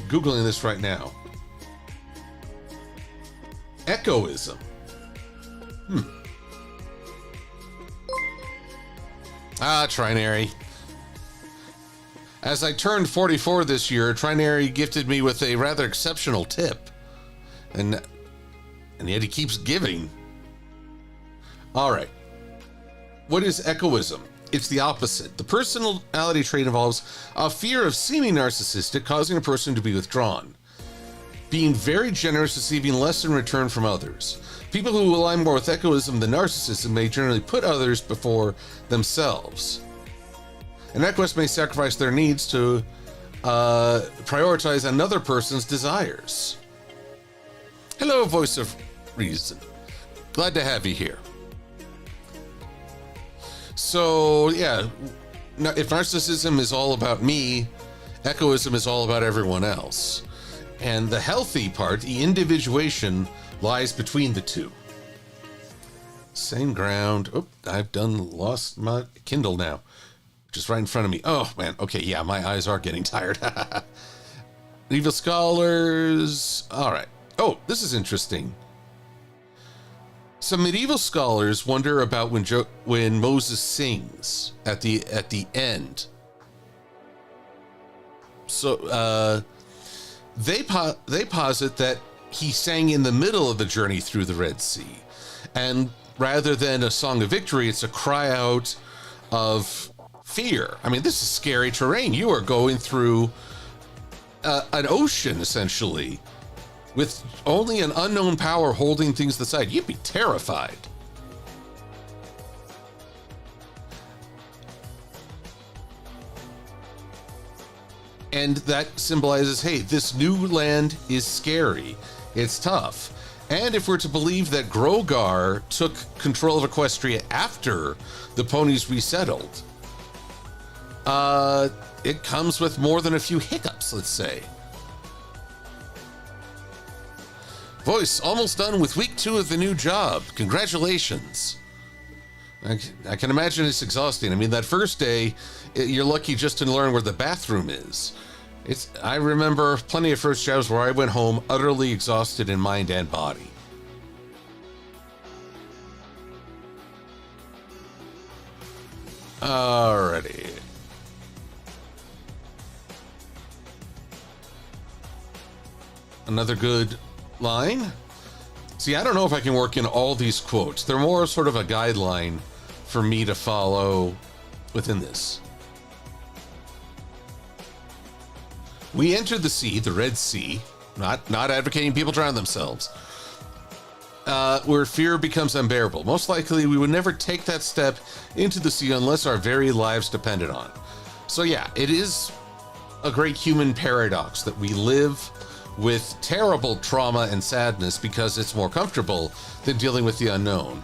Googling this right now. Egoism. Trinary. As I turned 44 this year, Trinary gifted me with a rather exceptional tip. And yet he keeps giving. All right. What is egoism? It's the opposite. The personality trait involves a fear of seeming narcissistic, causing a person to be withdrawn. Being very generous, receiving less in return from others. People who align more with egoism than narcissism may generally put others before themselves. An egoist may sacrifice their needs to prioritize another person's desires. Hello, voice of reason. Glad to have you here. So, yeah, if narcissism is all about me, egoism is all about everyone else. And the healthy part, the individuation, lies between the two. Same ground. Oh, I've lost my Kindle now. Just right in front of me. Oh, man. Okay, yeah, my eyes are getting tired. Medieval scholars. All right. Oh, this is interesting. Some medieval scholars wonder about when Moses sings at the end. So they posit that he sang in the middle of the journey through the Red Sea, and rather than a song of victory, it's a cry out of fear. I mean, this is scary terrain. You are going through an ocean, essentially, with only an unknown power holding things to the side. You'd be terrified. And that symbolizes, hey, this new land is scary. It's tough. And if we're to believe that Grogar took control of Equestria after the ponies resettled, it comes with more than a few hiccups, let's say. Voice, almost done with week 2 of the new job. Congratulations. I can imagine it's exhausting. I mean, that first day, you're lucky just to learn where the bathroom is. I remember plenty of first jobs where I went home utterly exhausted in mind and body. Alrighty. Another good line. See, I don't know if I can work in all these quotes. They're more sort of a guideline for me to follow within this. We entered the sea, the Red Sea, not advocating people drown themselves, where fear becomes unbearable. Most likely, we would never take that step into the sea unless our very lives depended on it. So yeah, it is a great human paradox that we live with terrible trauma and sadness because it's more comfortable than dealing with the unknown.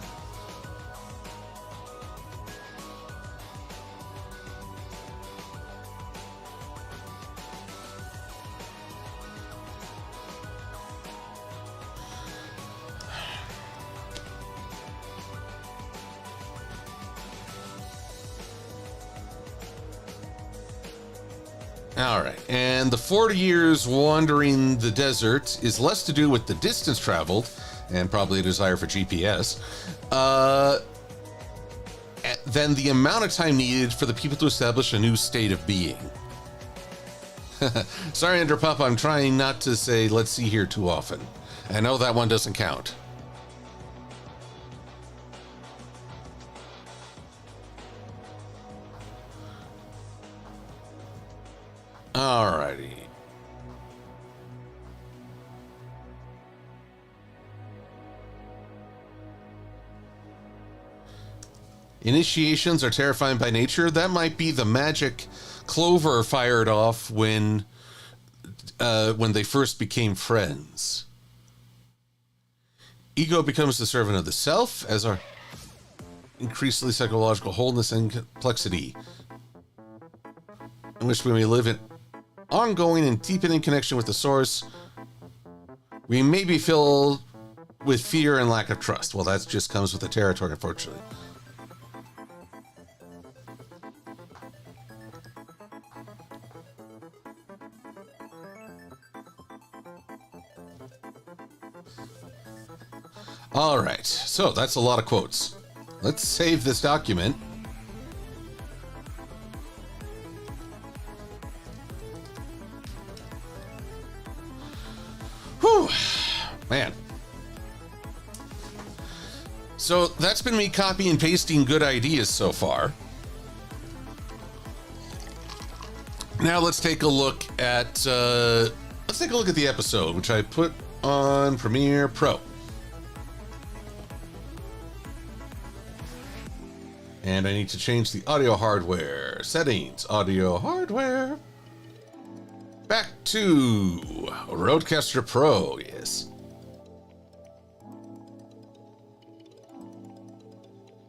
All right, and the 40 years wandering the desert is less to do with the distance traveled, and probably a desire for GPS, than the amount of time needed for the people to establish a new state of being. Sorry, Enderpup, I'm trying not to say let's see here too often. I know that one doesn't count. Alrighty. Initiations are terrifying by nature. That might be the magic Clover fired off when they first became friends. Ego becomes the servant of the self, as our increasingly psychological wholeness and complexity, in which we may live in ongoing and deepening connection with the source, we may be filled with fear and lack of trust. Well, that just comes with the territory, unfortunately. All right, so that's a lot of quotes. Let's save this document. Whew, man. So that's been me copy and pasting good ideas so far. Now let's take a look at the episode, which I put on Premiere Pro. And I need to change the audio hardware. Settings, audio hardware. Back to Rodecaster Pro, yes.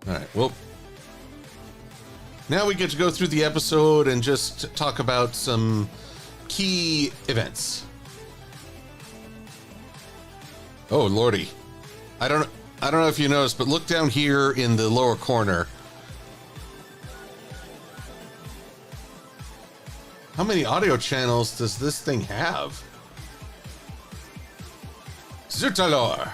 All right, well, now we get to go through the episode and just talk about some key events. Oh, lordy. I don't know if you noticed, but look down here in the lower corner. How many audio channels does this thing have? Zutalor.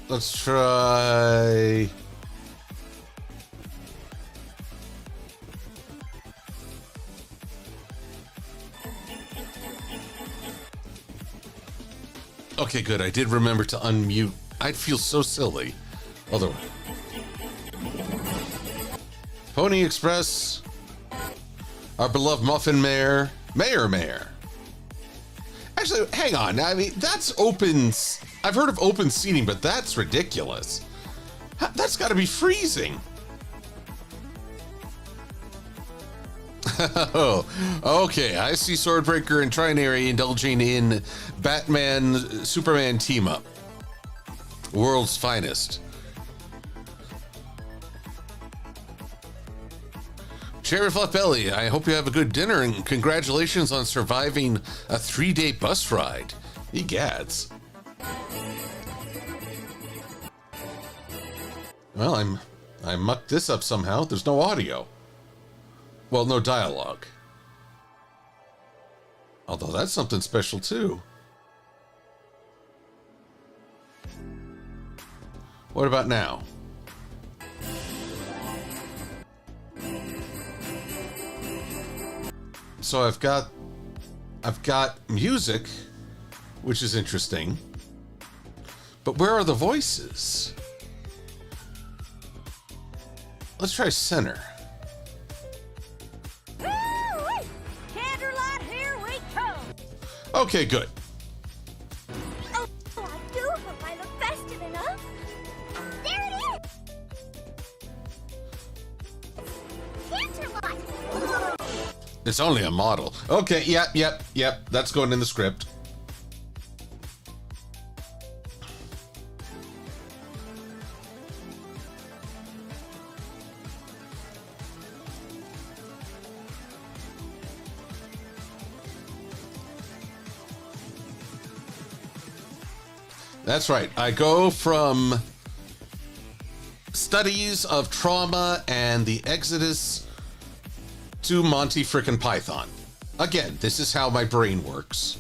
Let's try... Okay, good. I did remember to unmute. I'd feel so silly. Otherwise. Pony Express. Our beloved Muffin Mare. Mayor. Actually, hang on. I mean, that's open. I've heard of open seating, but that's ridiculous. That's got to be freezing. Oh, okay. I see Swordbreaker and Trinary indulging in Batman-Superman team-up. World's finest. Cherry Fluff Belly, I hope you have a good dinner and congratulations on surviving a 3-day bus ride. Egads. Well, I mucked this up somehow. There's no audio. Well, no dialogue. Although that's something special too. What about now? So I've got music, which is interesting. But where are the voices? Let's try center. Candlelight, here we come. Okay, good. Oh, I do hope I look festive enough. There it is. Candlelight. It's only a model. Okay, yep. That's going in the script. That's right. I go from studies of trauma and the Exodus to Monty frickin' Python. Again, this is how my brain works.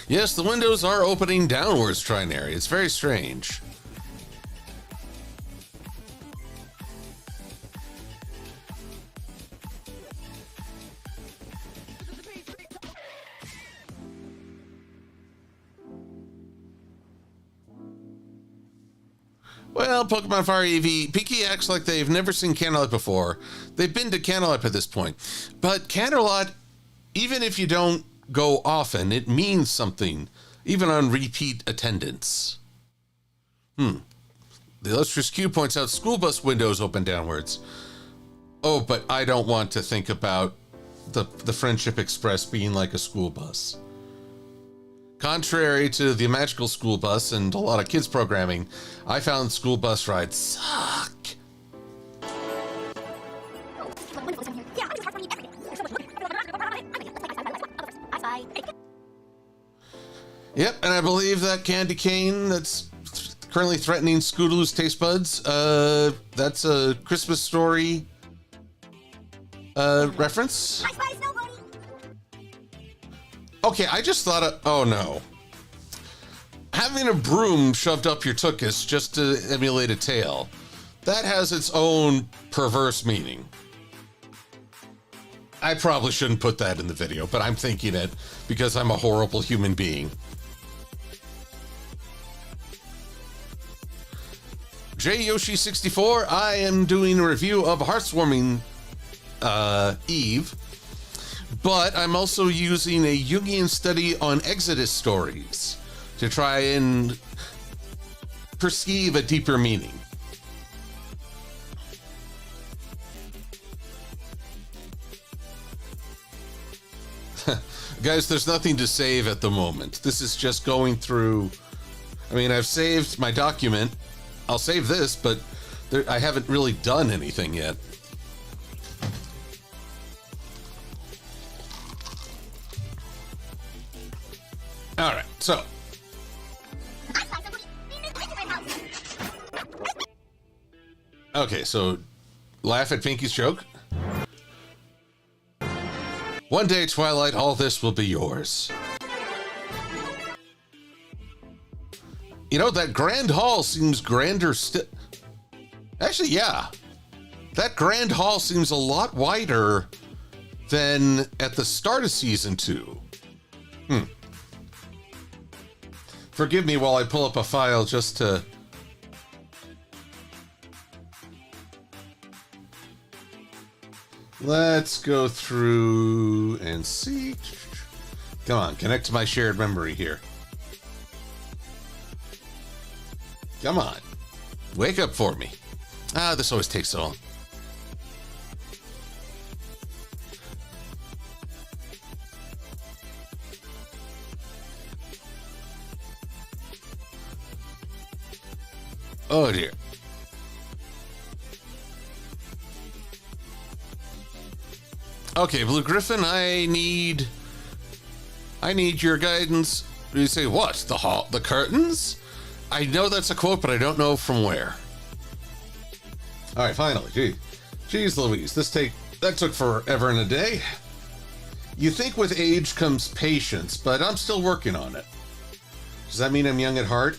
Yes, the windows are opening downwards, Trinary. It's very strange. Well, Pokemon Fire EV, Piki acts like they've never seen Candlelight before. They've been to Candlelight at this point. But Candlelight, even if you don't go often, it means something even on repeat attendance. The illustrious Q points out school bus windows open downwards. Oh, but I don't want to think about the Friendship Express being like a school bus. Contrary to the magical school bus and a lot of kids programming, I found school bus rides suck. Yep, and I believe that candy cane that's currently threatening Scootaloo's taste buds, that's a Christmas Story reference. Okay, I just thought of, oh no. Having a broom shoved up your tuchus just to emulate a tail, that has its own perverse meaning. I probably shouldn't put that in the video, but I'm thinking it because I'm a horrible human being. JYoshi64, I am doing a review of Hearths Warming Eve, but I'm also using a Jungian study on Exodus stories to try and perceive a deeper meaning. Guys, there's nothing to save at the moment. This is just going through. I mean, I've saved my document. I'll save this, but I haven't really done anything yet. All right, so. Okay, so laugh at Pinky's joke. One day, Twilight, all this will be yours. You know, that Grand Hall seems grander still. Actually, yeah. That Grand Hall seems a lot wider than at the start of Season 2. Forgive me while I pull up a file just to... Let's go through and see. Come on, connect to my shared memory here. Come on. Wake up for me. Ah, this always takes so long. Oh dear. Okay, Blue Griffin, I need your guidance. You say what? The curtains? I know that's a quote, but I don't know from where. All right, finally. Jeez Louise, that took forever and a day. You think with age comes patience, but I'm still working on it. Does that mean I'm young at heart?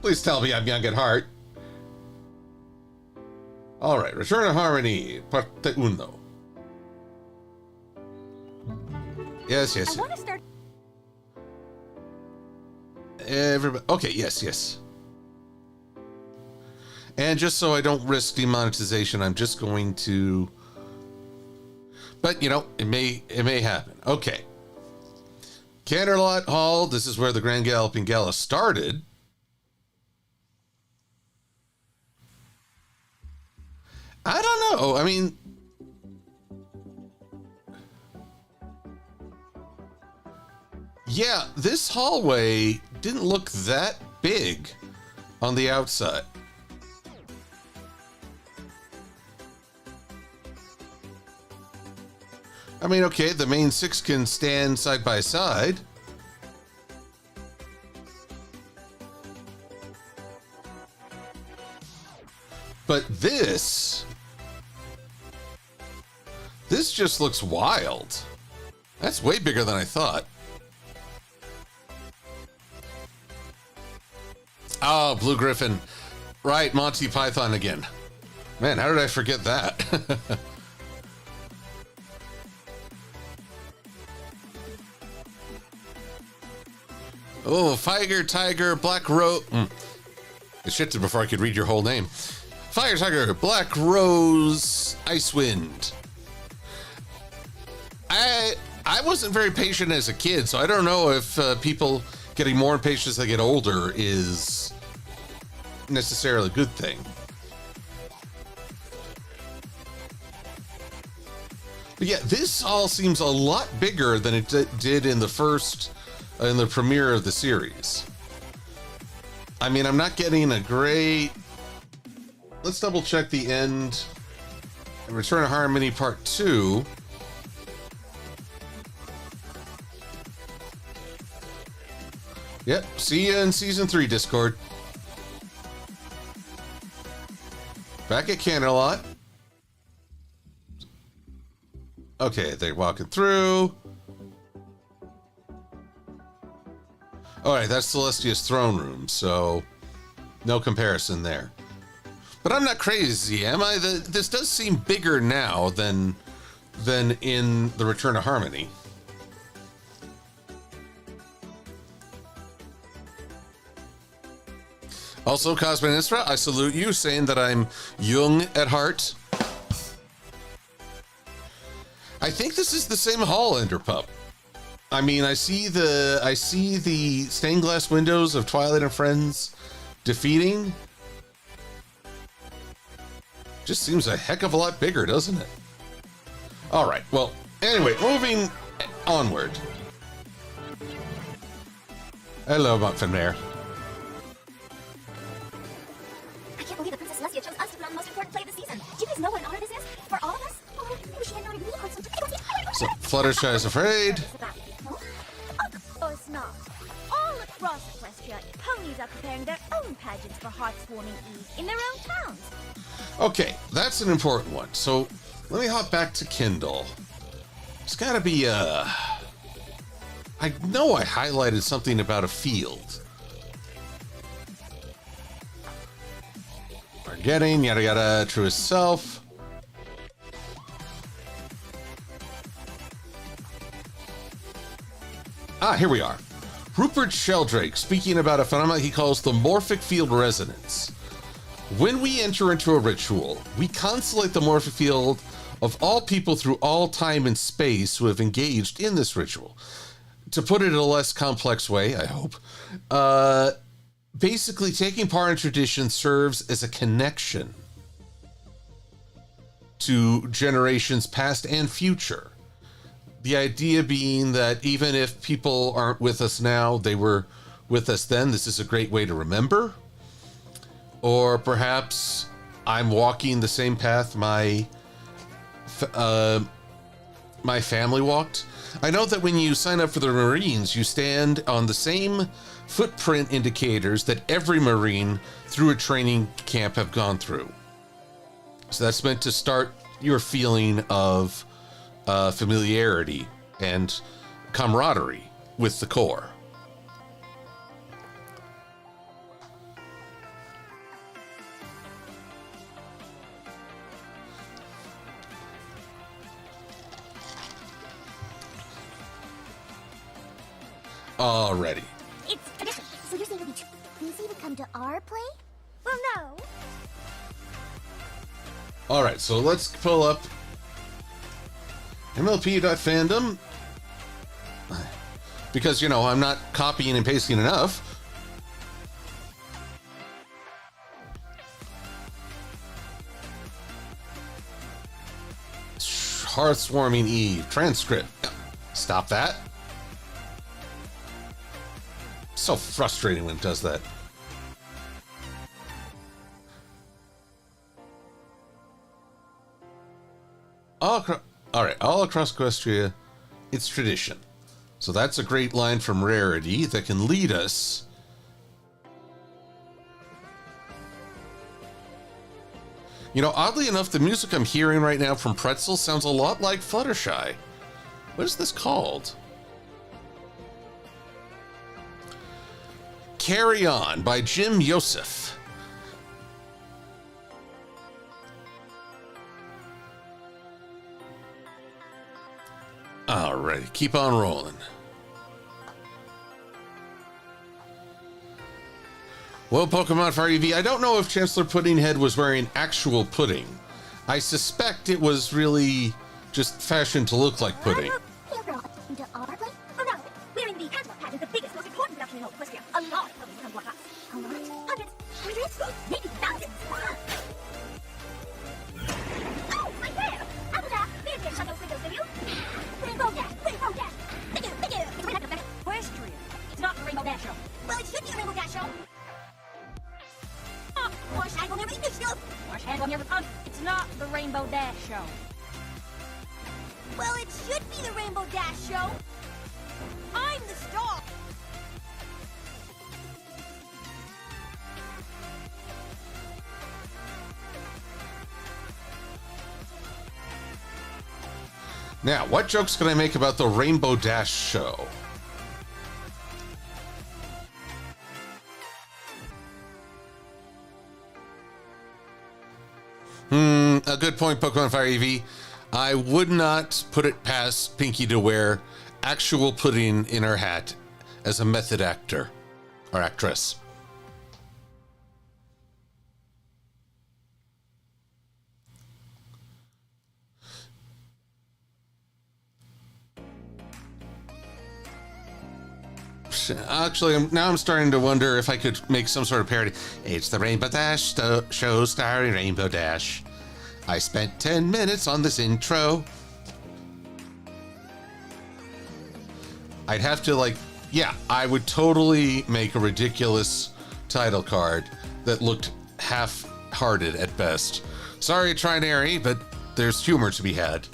Please tell me I'm young at heart. All right, Return to Harmony, parte uno. Yes. I want to start. Everybody. Okay, yes. And just so I don't risk demonetization, I'm just going to. But you know, it may happen. Okay. Canterlot Hall. This is where the Grand Galloping Gala started. I don't know. I mean. Yeah, this hallway didn't look that big on the outside. I mean, okay, the main six can stand side by side. But this just looks wild. That's way bigger than I thought. Oh, Blue Griffin. Right, Monty Python again. Man, how did I forget that? Oh, Fire Tiger, Black Rose. It shifted before I could read your whole name. Fire Tiger, Black Rose, Icewind. I wasn't very patient as a kid, so I don't know if people getting more impatient as I get older is necessarily a good thing. But yeah, this all seems a lot bigger than it did in the premiere of the series. I mean, I'm not getting a great... Let's double check the end. Return to Harmony Part 2. Yep, see you in Season 3, Discord. Back at Canterlot. Okay, they're walking through. Alright, that's Celestia's throne room, so no comparison there. But I'm not crazy, am I? This does seem bigger now than in the Return to Harmony. Also, Cosmin Isra, I salute you, saying that I'm young at heart. I think this is the same hall, Enderpup. I mean, I see the stained glass windows of Twilight and Friends defeating. Just seems a heck of a lot bigger, doesn't it? All right. Well, anyway, moving onward. Hello, Muffin Mare. I can't believe that Princess Celestia chose us to put on the most important play of the season. Do you guys know what an honor this is? For all of us? Oh, I wish she had nodded me on something. So, Fluttershy is afraid. Of course not. All across Equestria, ponies are preparing their own pageants for Hearths Warming Eve in their own towns. Okay, that's an important one. So, let me hop back to Kindle. It's gotta be, I know I highlighted something about a field. Forgetting, yada yada, truest self. Ah, here we are. Rupert Sheldrake speaking about a phenomenon he calls the morphic field resonance. When we enter into a ritual, we constellate the morphic field of all people through all time and space who have engaged in this ritual. To put it in a less complex way, I hope, basically taking part in tradition serves as a connection to generations past and future. The idea being that even if people aren't with us now, they were with us then. This is a great way to remember. Or perhaps I'm walking the same path my family walked. I know that when you sign up for the Marines, you stand on the same footprint indicators that every Marine through a training camp have gone through. So that's meant to start your feeling of familiarity and camaraderie with the Corps. Already. It's tradition. So you're saying you'll be too busy to come to our play? Well, no. All right, so let's pull up MLP.fandom. Because, you know, I'm not copying and pasting enough. Hearths Warming Eve. Transcript. Stop that. So frustrating when it does that. All right, all across Equestria, it's tradition. So that's a great line from Rarity that can lead us. You know, oddly enough, the music I'm hearing right now from Pretzel sounds a lot like Fluttershy. What is this called? Carry On by Jim Yosef. Alrighty, keep on rolling. Well, Pokemon Fire EV, I don't know if Chancellor Puddinghead was wearing actual pudding. I suspect it was really just fashioned to look like pudding. To our play? Oh no, we're in the Canterlot pageant, the biggest, most important production in all And on your it's not the Rainbow Dash Show. Well, it should be the Rainbow Dash Show. I'm the star. Now, what jokes can I make about the Rainbow Dash Show? A good point, Pokemon Fire EV. I would not put it past Pinky to wear actual pudding in her hat as a method actor or actress. Actually, now I'm starting to wonder if I could make some sort of parody. It's the Rainbow Dash show starring Rainbow Dash. I spent 10 minutes on this intro. I'd have to I would totally make a ridiculous title card that looked half-hearted at best. Sorry, Trinary, but there's humor to be had.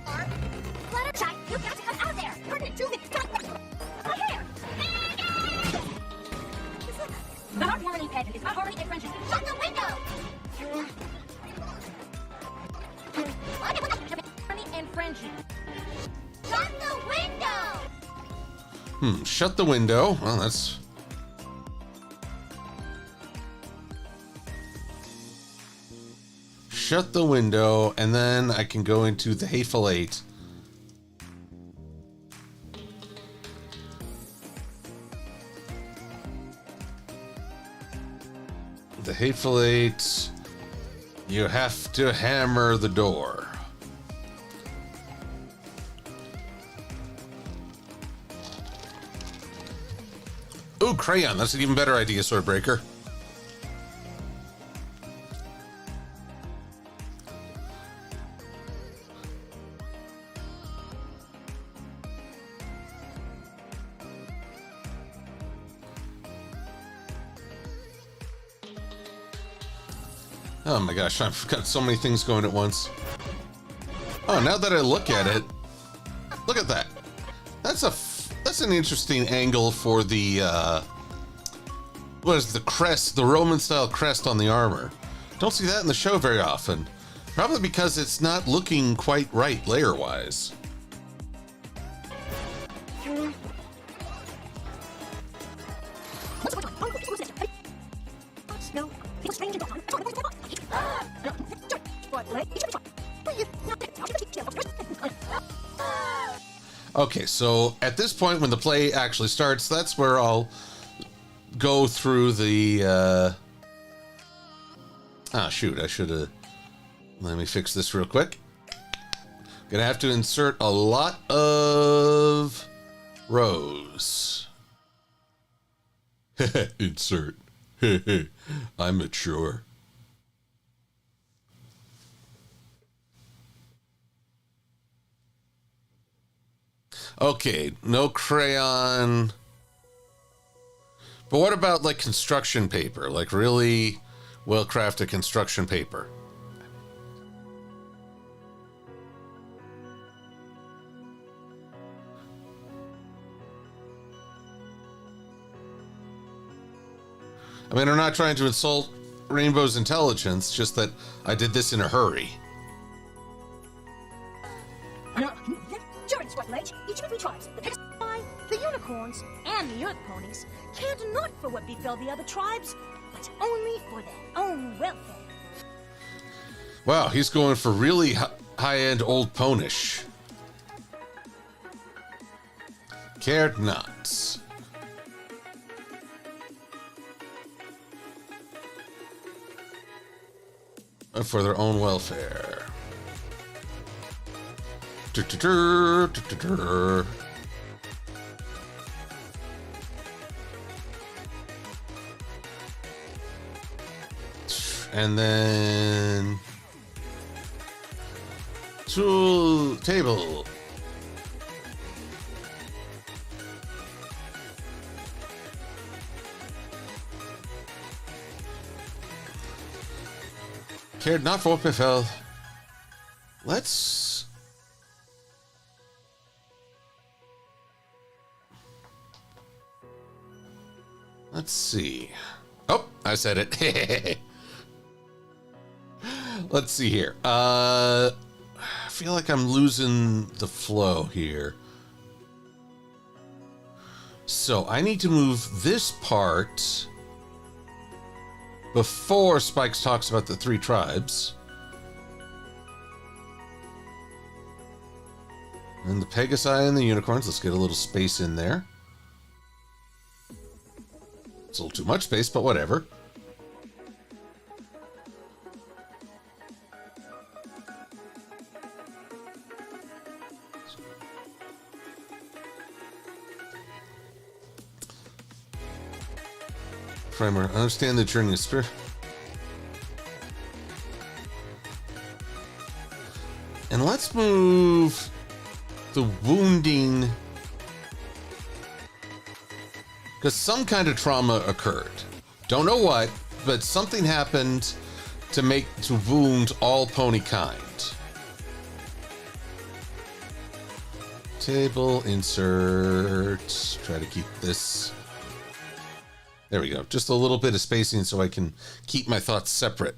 Fluttershy, you've got to come out of there. Turn it to the The Hearths Warming pageant is about harmony and friendship. Shut the window! Harmony and friendship. Shut the window! Shut the window. Well, that's... Shut the window, and then I can go into the Hateful Eight. The Hateful Eight, you have to hammer the door. Ooh, crayon. That's an even better idea, Swordbreaker. Oh my gosh, I've got so many things going at once. Oh, now that I look at it, look at that. That's an interesting angle for the, what is the crest, the Roman-style crest on the armor. Don't see that in the show very often. Probably because it's not looking quite right layer-wise. Okay, so at this point when the play actually starts, that's where I'll go through the, shoot, I should have... Let me fix this real quick. Gonna have to insert a lot of rows. Insert. I'm mature. Okay, no crayon. But what about like construction paper? Like really well-crafted construction paper? I mean, I'm not trying to insult Rainbow's intelligence, just that I did this in a hurry. During Sweatledge, each of the tribes, the Pixie, the Unicorns, and the Earth Ponies, cared not for what befell the other tribes, but only for their own welfare. Wow, he's going for really high-end old ponish. Cared not. For their own welfare. And then tool table. Cared not for what befell. Let's see. Oh, I said it. Let's see here. I feel like I'm losing the flow here. So I need to move this part before Spikes talks about the 3 tribes. And the Pegasi and the unicorns. Let's get a little space in there. It's a little too much space, but whatever. Primer, understand the journey of spirit. And let's move the wounding, because some kind of trauma occurred. Don't know what, but something happened to wound all pony kind. Table, insert, try to keep this. There we go. Just a little bit of spacing so I can keep my thoughts separate.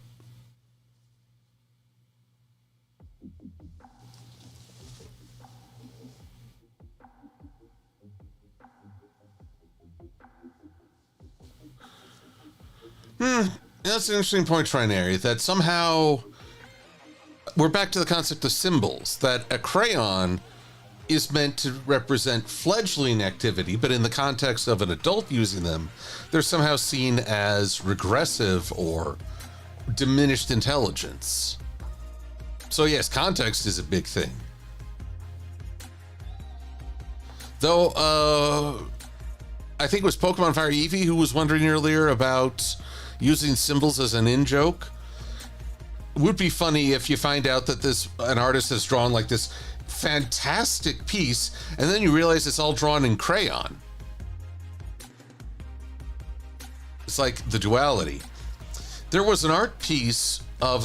That's an interesting point, Trinary, that somehow we're back to the concept of symbols, that a crayon is meant to represent fledgling activity, but in the context of an adult using them, they're somehow seen as regressive or diminished intelligence. So yes, context is a big thing. Though, I think it was Pokemon Fire Eevee who was wondering earlier about using symbols as an in-joke. Would be funny if you find out that an artist has drawn like this fantastic piece, and then you realize it's all drawn in crayon. It's like the duality. There was an art piece of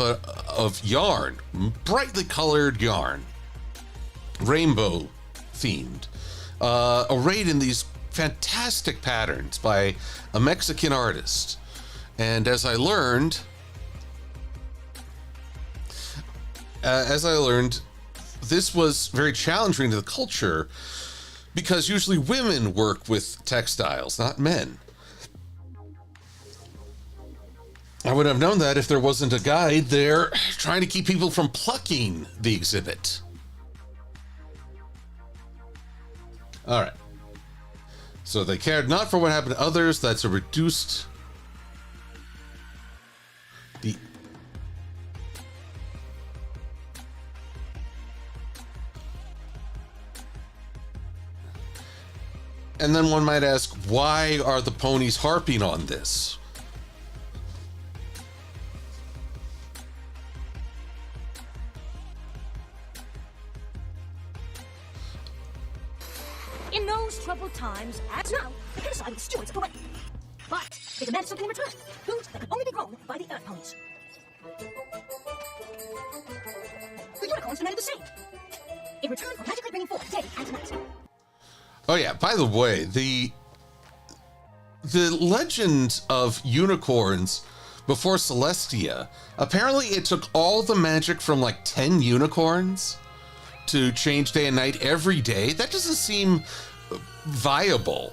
yarn, brightly colored yarn, rainbow themed, arrayed in these fantastic patterns by a Mexican artist. And as I learned, this was very challenging to the culture because usually women work with textiles, not men. I would have known that if there wasn't a guide there trying to keep people from plucking the exhibit. All right. So they cared not for what happened to others. That's a reduced... And then one might ask, why are the ponies harping on this? In those troubled times, as now, the genocide with stewards go away. But they demand something in return. Food that can only be grown by the earth ponies. The unicorns demanded the same. In return for magically bringing forth day and night. Oh yeah, by the way, the legend of unicorns before Celestia, apparently it took all the magic from like 10 unicorns to change day and night every day. That doesn't seem viable.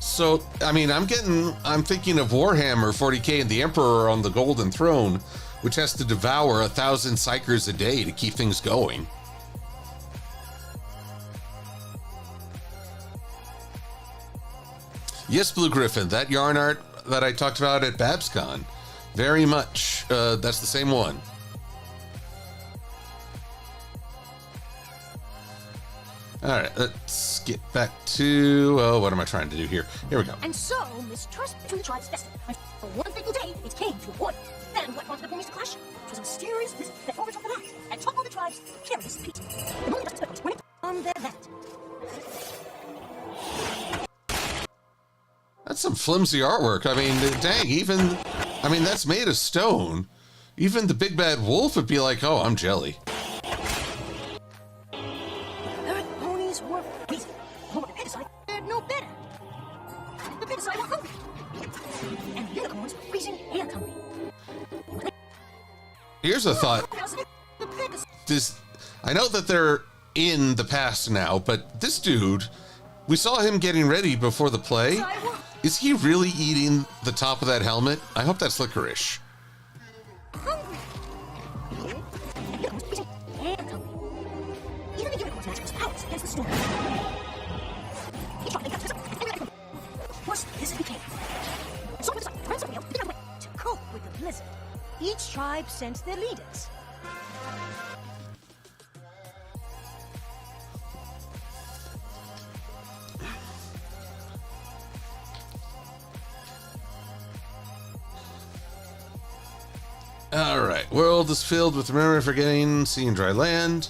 So, I mean, I'm thinking of Warhammer 40k and the Emperor on the Golden Throne, which has to devour 1,000 psychers a day to keep things going. Yes, Blue Griffin, that yarn art that I talked about at BabsCon, very much, that's the same one. All right, let's get back to, what am I trying to do here? Here we go. And so, mistrust between the tribes festered. And for one fateful day, it came to a boil. Then what prompted the ponies to clash? It was a mysterious visit that overtook the land and toppled the tribes, carrying us peace. The moment just took when it on their land. That's some flimsy artwork. I mean, dang, that's made of stone. Even the big bad wolf would be like, oh, I'm jelly. Earth ponies were freezing. Over the Pegasus, they're no better. The Pegasus were hungry. And the unicorns were freezing and hungry. Here's a thought. The Pegasus. I know that they're in the past now, but this dude, we saw him getting ready before the play. Is he really eating the top of that helmet? I hope that's licorice. Hungry. Unicorns freezing and hungry. Even the unicorns match his powers against the storm. Each one got worse as it became. So it was like friends of real figured a way to cope with the blizzard. Each tribe sent their leaders. All right. World is filled with memory of forgetting, sea and dry land.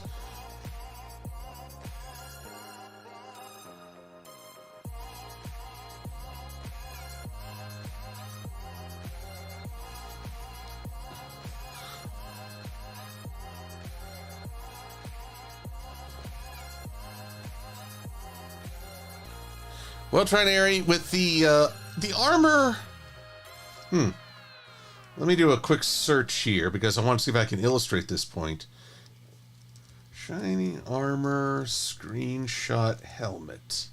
Well, Trinary, with the armor. Let me do a quick search here because I want to see if I can illustrate this point. Shiny armor, screenshot helmet.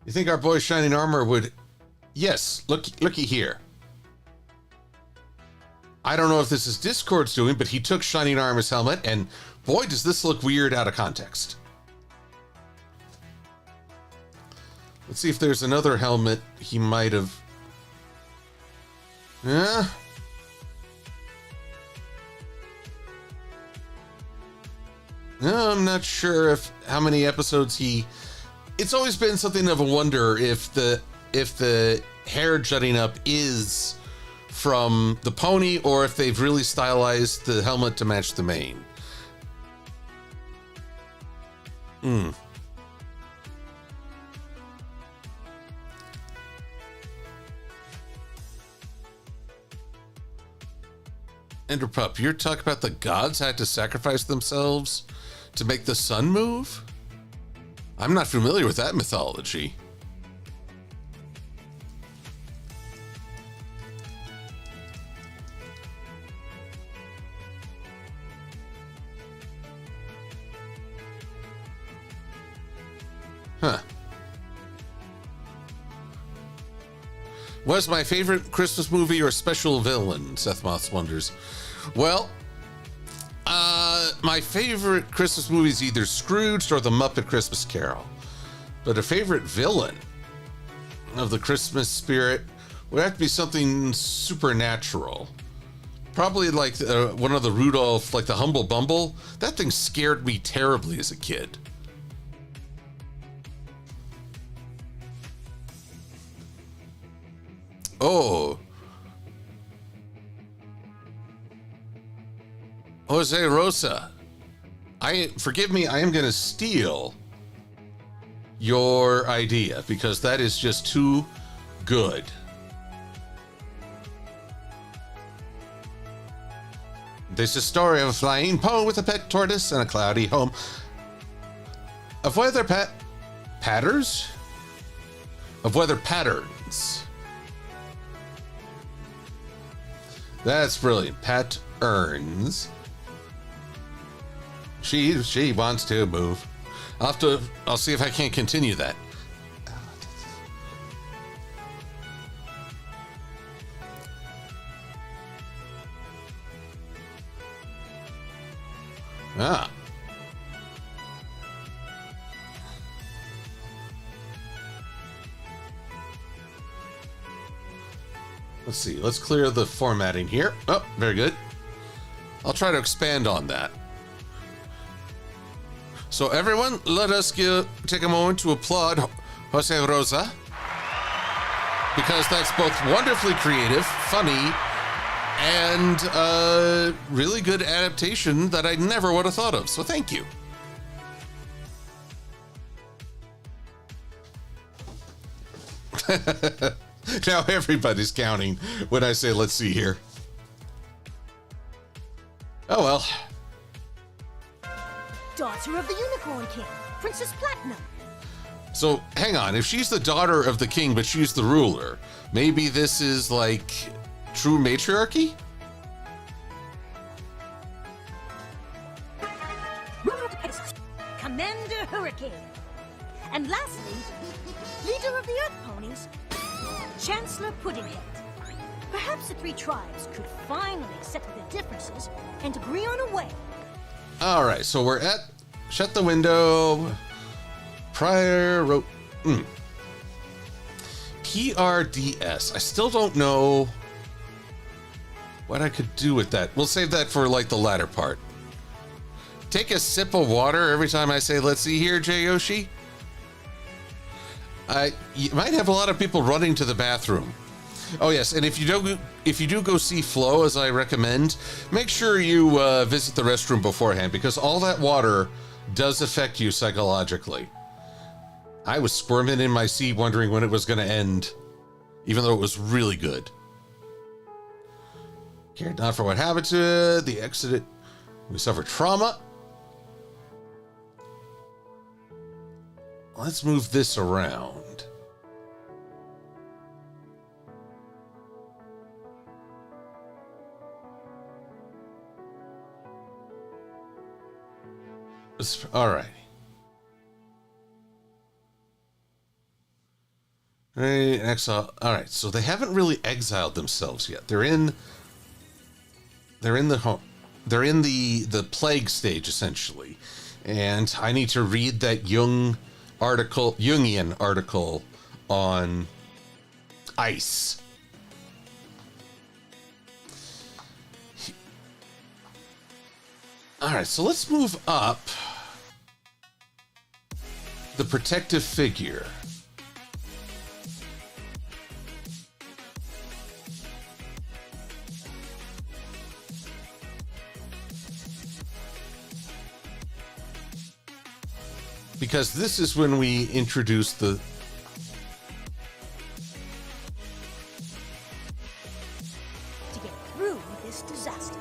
You think our boy Shining Armor would... Yes, looky here. I don't know if this is Discord's doing, but he took Shining Armor's helmet, and boy, does this look weird out of context. Let's see if there's another helmet he might have... Yeah. No, I'm not sure how many episodes he... It's always been something of a wonder if the hair jutting up is from the pony or if they've really stylized the helmet to match the mane. Enderpup, you're talking about the gods had to sacrifice themselves to make the sun move? I'm not familiar with that mythology. Huh. Was my favorite Christmas movie or special villain? Seth Moss wonders. Well, my favorite Christmas movie is either Scrooged or The Muppet Christmas Carol. But a favorite villain of the Christmas spirit would have to be something supernatural. Probably like one of the Rudolph, like the Humble Bumble. That thing scared me terribly as a kid. Oh. Jose Rosa. Forgive me, I am going to steal your idea because that is just too good. This is a story of a flying Poe with a pet tortoise and a cloudy home. Of weather patterns? Of weather patterns. That's brilliant. Patterns. She wants to move. I'll see if I can't continue that. Ah. Let's see. Let's clear the formatting here. Oh, very good. I'll try to expand on that. So everyone, let us take a moment to applaud Jose Rosa, because that's both wonderfully creative, funny, and a really good adaptation that I never would have thought of. So thank you. Now everybody's counting when I say, let's see here. Oh, well. Daughter of the Unicorn King, Princess Platinum. So, hang on. If she's the daughter of the king, but she's the ruler, maybe this is like true matriarchy? Ruler of the Pegasus, Commander Hurricane. And lastly, leader of the Earth Ponies, Chancellor Puddinghead. Perhaps the three tribes could finally settle their differences and agree on a way. All right, so we're at shut the window. Prior wrote PRDS. I still don't know what I could do with that. We'll save that for like the latter part. Take a sip of water every time I say, let's see here, Jay Yoshi. You might have a lot of people running to the bathroom. Oh yes, and if you do go see Flo, as I recommend, make sure you visit the restroom beforehand, because all that water does affect you psychologically. I was squirming in my seat wondering when it was going to end, even though it was really good. Cared not for what happened to it. The exit. We suffered trauma. Let's move this around. All right. Exile. All right, so they haven't really exiled themselves yet. They're in the plague stage essentially, and I need to read that Jungian article on ice. All right, so let's move up the protective figure. Because this is when we introduce the... To get through this disaster.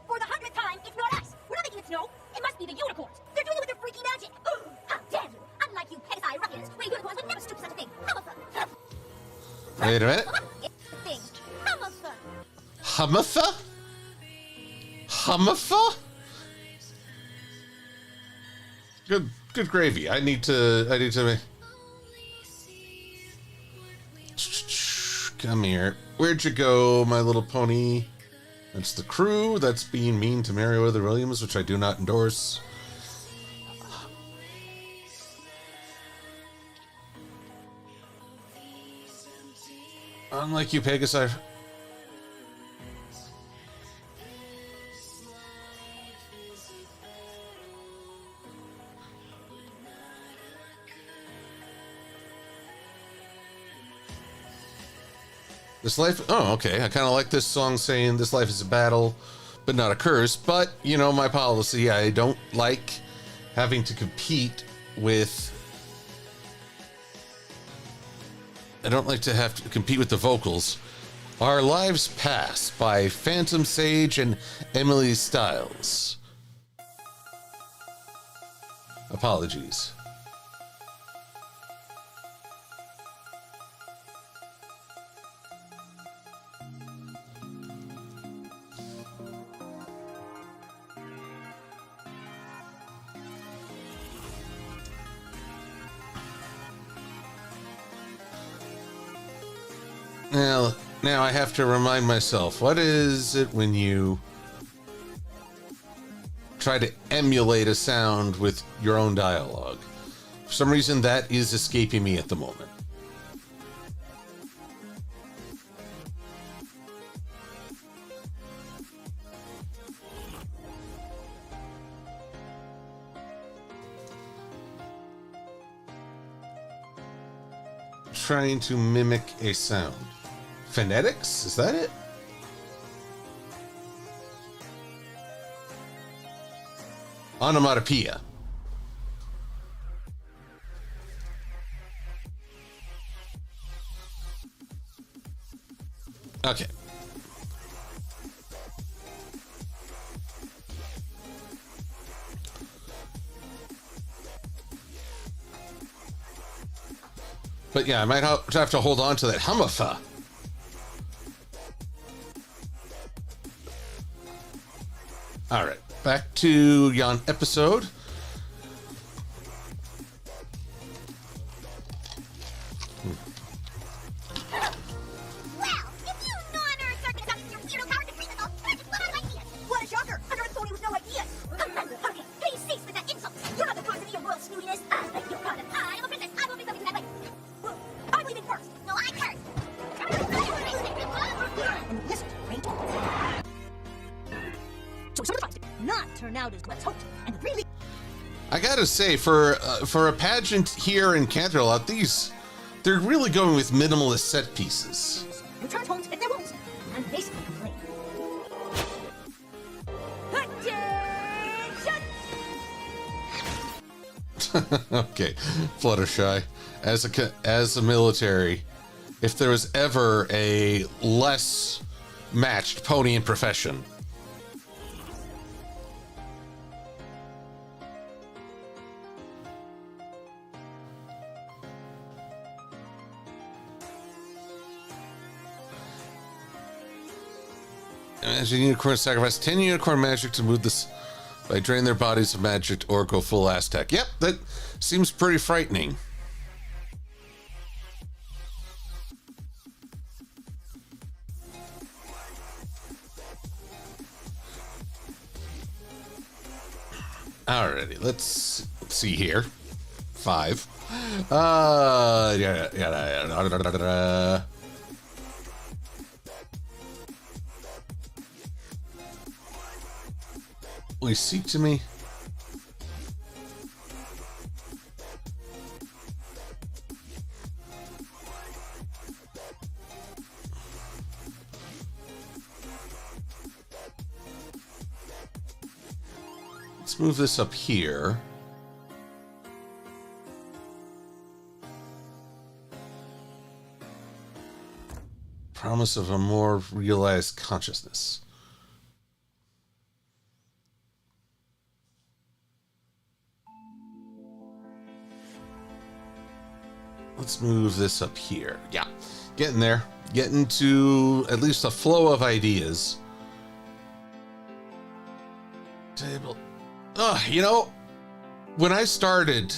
For the 100th time, it's not us. We're not making it snow. It must be the unicorns. They're doing it with their freaky magic. How dare you! Unlike you Pegasi ruffians, we unicorns would never stoop to such a thing. Wait a minute. Hamatha? Hamatha? Good gravy. I need to make... Come here. Where'd you go, my little pony? That's the crew that's being mean to Meriwether Williams, which I do not endorse. Unlike you, Pegasus. This life... Oh, okay. I kind of like this song saying this life is a battle, but not a curse. But, you know, my policy, I don't like having to compete with... I don't like to have to compete with the vocals. Our Lives Pass by Phantom Sage and Emily Styles. Apologies. Now I have to remind myself, what is it when you try to emulate a sound with your own dialogue? For some reason, that is escaping me at the moment. Trying to mimic a sound. Phonetics? Is that it? onomatopoeia. Okay. But yeah, I might have to hold on to that hummufa. All right, back to yon episode. What a shocker! I heard Tony with no ideas! Okay, please cease with that insult! You're not the cause of your world's snootiness! I beg your pardon! I am a princess! I will be something that way! Well, I believe in first! No, I curse! And listen to me! So we sort of tried to not turn out as let's hoped, and really... I gotta say, for a pageant here in Canterlot, they're really going with minimalist set pieces. Return home to pick their wounds, and basically complain. Okay, Fluttershy, as a military, if there was ever a less matched pony in profession. Imagine unicorn sacrifice 10 unicorn magic to move this by drain their bodies of magic or go full Aztec. Yep, that seems pretty frightening. Alrighty, let's see here. 5. Will you speak to me? Let's move this up here. Promise of a more realized consciousness. Let's move this up here. Yeah, getting there. Getting to at least a flow of ideas. Table. You know, when I started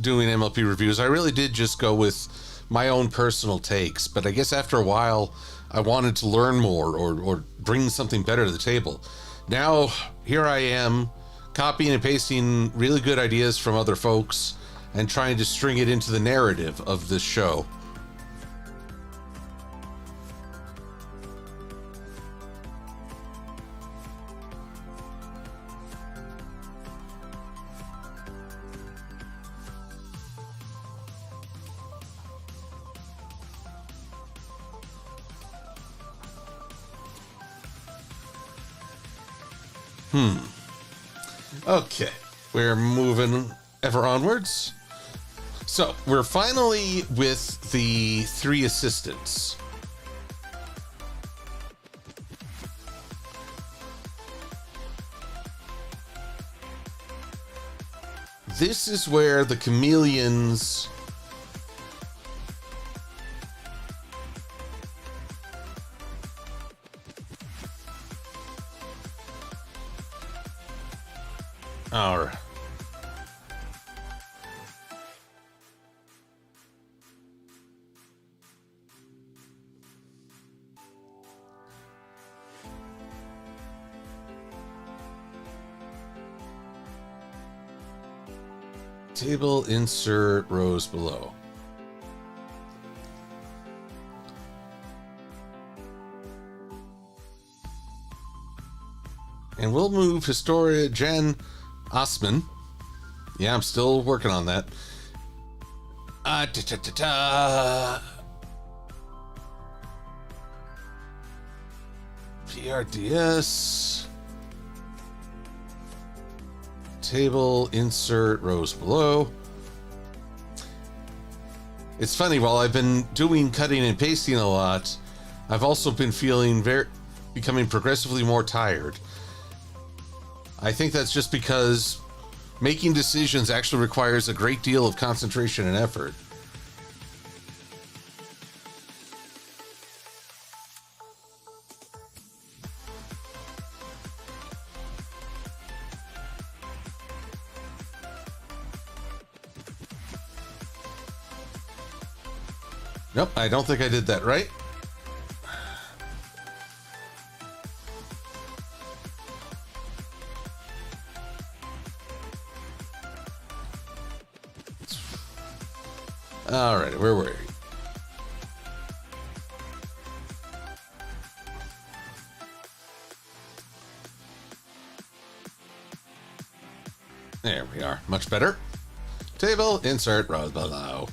doing MLP reviews, I really did just go with my own personal takes. But I guess after a while, I wanted to learn more or bring something better to the table. Now, here I am, copying and pasting really good ideas from other folks and trying to string it into the narrative of this show. Okay, we're moving ever onwards. So, we're finally with the 3 assistants. This is where the chameleons are. Table, insert rows below. And we'll move Historia Jen Osman. Yeah, I'm still working on that. PRDS. Table, insert, rows below. It's funny, while I've been doing cutting and pasting a lot, I've also been feeling becoming progressively more tired. I think that's just because making decisions actually requires a great deal of concentration and effort. Nope, I don't think I did that right. All right, where were we? There we are, much better. Table, insert, rows below.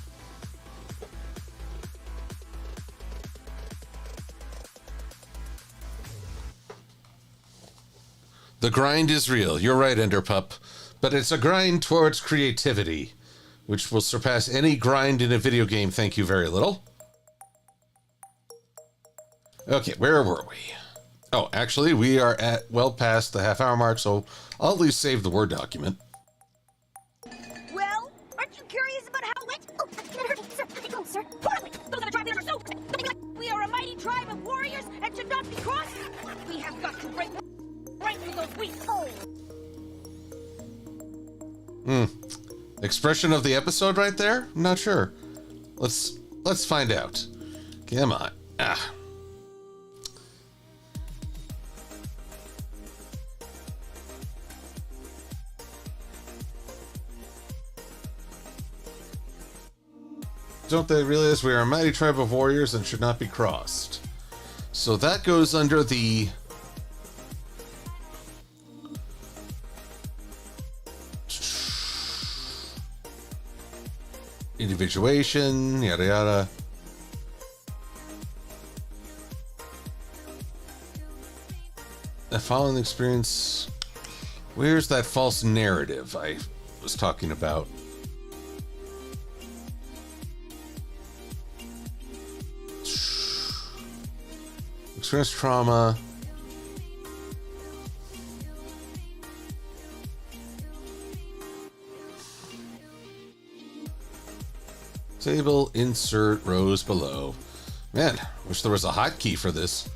The grind is real. You're right, Enderpup. But it's a grind towards creativity, which will surpass any grind in a video game, thank you very little. Okay, where were we? Oh, actually, we are at well past the half-hour mark, so I'll at least save the Word document. Well, aren't you curious about how it went? Oh, that hurt me, sir. Oh, sir. Horribly. Those other tribes are so... We are a mighty tribe of warriors and should not be crossed. We have got to break ranks with those weak souls. Expression of the episode right there? I'm not sure. Let's find out. Come on. Don't they realize we are a mighty tribe of warriors and should not be crossed? So that goes under the... individuation, yada yada. The following experience... Where's that false narrative I was talking about? Experience trauma. Table, insert, rows below. Man, wish there was a hotkey for this.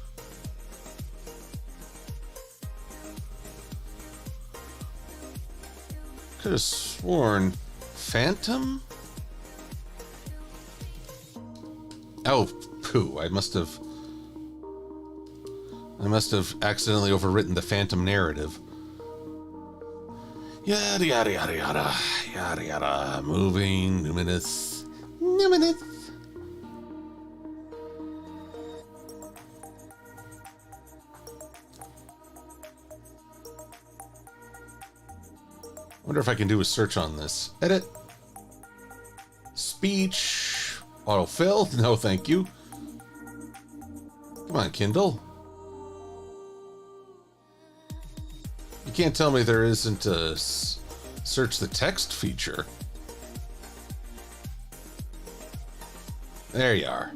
Could have sworn Phantom? Oh, poo. I must have accidentally overwritten the Phantom narrative. Yada yada yada yada. Yada yada. Moving, numinous. Numinous. Wonder if I can do a search on this. Edit. Speech. Autofill. No, thank you. Come on, Kindle. You can't tell me there isn't a search the text feature. There you are.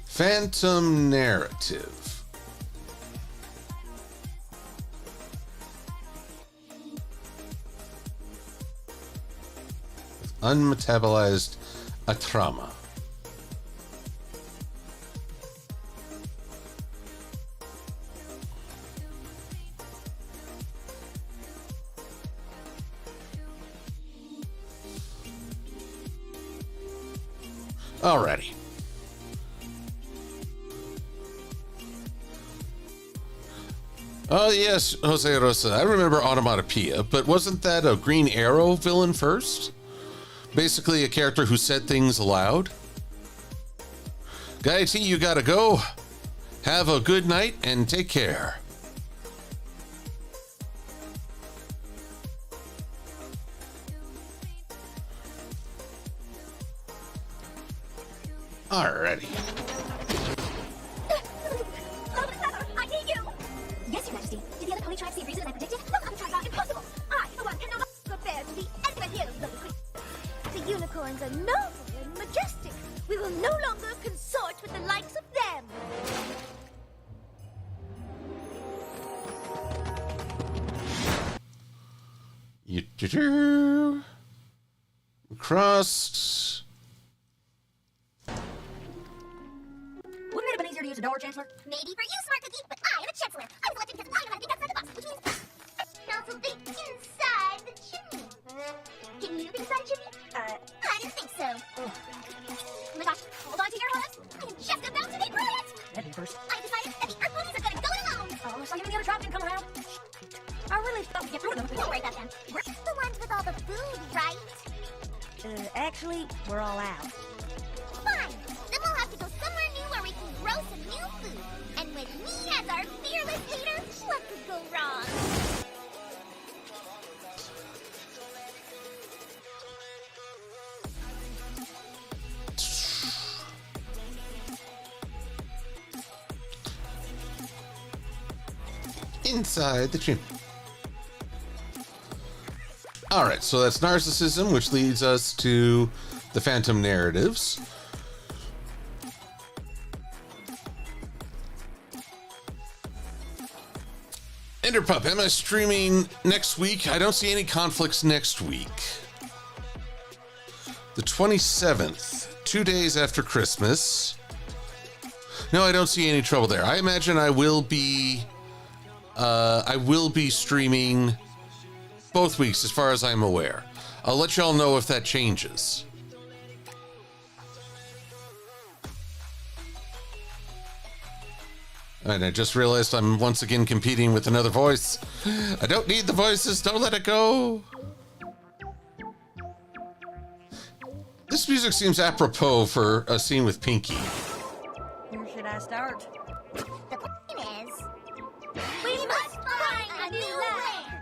Phantom narrative. Unmetabolized atrama. Alrighty. Oh yes, Jose Rosa. I remember Onomatopoeia, but wasn't that a Green Arrow villain first? Basically a character who said things aloud. Guy T, you gotta go. Have a good night and take care. Alrighty. I need you! Yes, Your Majesty. Did the other pony tribe see a reason I predicted? No common tribe, not impossible! Crossed. Wouldn't it have been easier to use a door, Chancellor? Maybe for you, Smart Cookie, but I am a Chancellor. I was elected because I know how to think outside the box, which means also think inside the chimney. Can you think inside a chimney? I didn't think so. Oh my gosh, hold on to your hose. I am just about to be brilliant. That'd be first. I decided that the Earth ponies are going to go it alone. Oh, looks like any other drop didn't come around. I really thought we'd get through them. Don't worry about them. We're the ones with all the food, right? Actually, we're all out. Fine. Then we'll have to go somewhere new where we can grow some new food. And with me as our fearless leader, what could go wrong? Inside the chimney. All right, so that's narcissism, which leads us to the phantom narratives. Enderpup, am I streaming next week? I don't see any conflicts next week. The 27th, 2 days after Christmas. No, I don't see any trouble there. I imagine I will be streaming both weeks as far as I'm aware. I'll let y'all know if that changes. And I just realized I'm once again competing with another voice. I don't need the voices, don't let it go. This music seems apropos for a scene with Pinky. Where should I start? The point is, we must find a new land.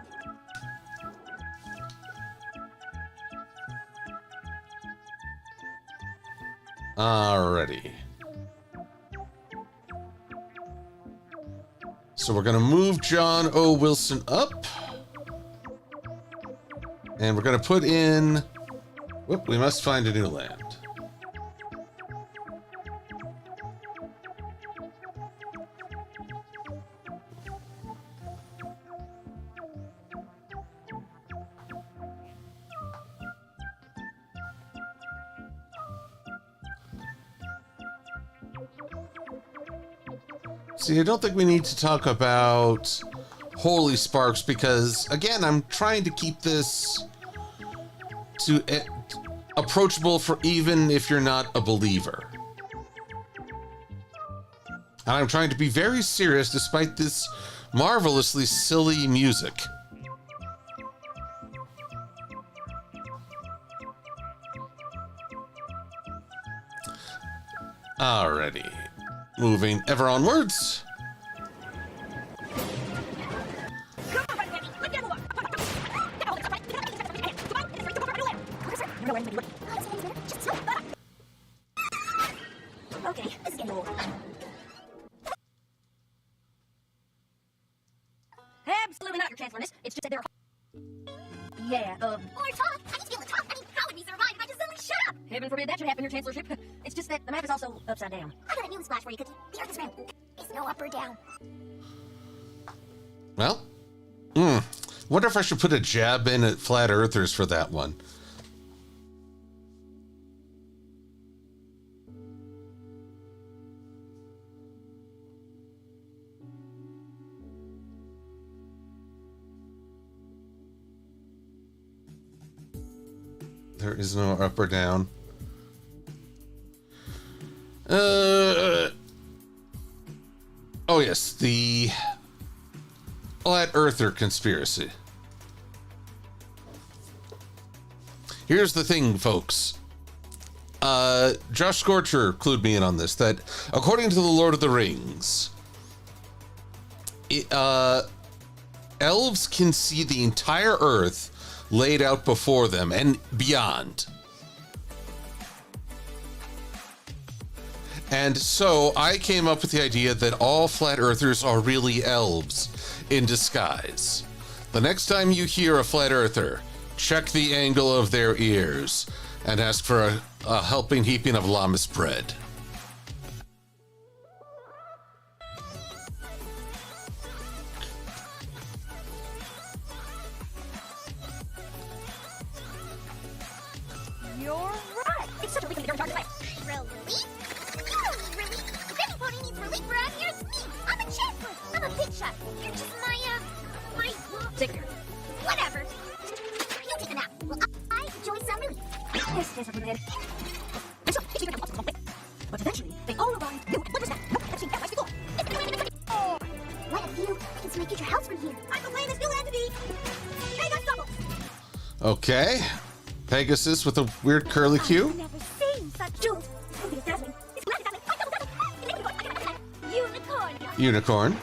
Alrighty. So we're going to move John O. Wilson up. And we're going to put in... Whoop, we must find a new land. See, I don't think we need to talk about Holy Sparks because, again, I'm trying to keep this to approachable for even if you're not a believer. And I'm trying to be very serious despite this marvelously silly music. Alrighty. Moving ever onwards. Okay, this is getting old. Absolutely not, Your Chancellorness. It's just that they're... Yeah, Or talk. I need to be able to talk. I mean, how would we survive if I just suddenly shut up? heaven forbid that should happen, Your Chancellorship. It's just that the map is also upside down. I got a news flash for you, Cookie. The Earth is round. There's no up or down. Well, wonder if I should put a jab in at Flat Earthers for that one. There is no up or down. Oh yes, the Flat Earther conspiracy. Here's the thing, folks. Josh Scorcher clued me in on this, that according to the Lord of the Rings, elves can see the entire Earth laid out before them and beyond. And so I came up with the idea that all flat earthers are really elves in disguise. The next time you hear a flat earther, check the angle of their ears and ask for a helping heaping of llamas bread. You're right. It's such a relief when you're in charge of life. Relief? You don't need relief. If anybody needs relief around here, it's me. I'm a chancellor. I'm a big shot. You're just my Secretary. whatever. You take a nap. Well, I enjoy some relief. Yes, yes, I've head. And so, each secret comes to but eventually, they all arrived. No, what was that? No, I've seen that twice before. Oh, what a view. I can see my future house from here. I'm the way this new land to be. Hey, that's double. Okay. Pegasus with a weird curly Q. I've never seen such Jules, moving is dazzling. It's glad dazzling. unicorn. Unicorn.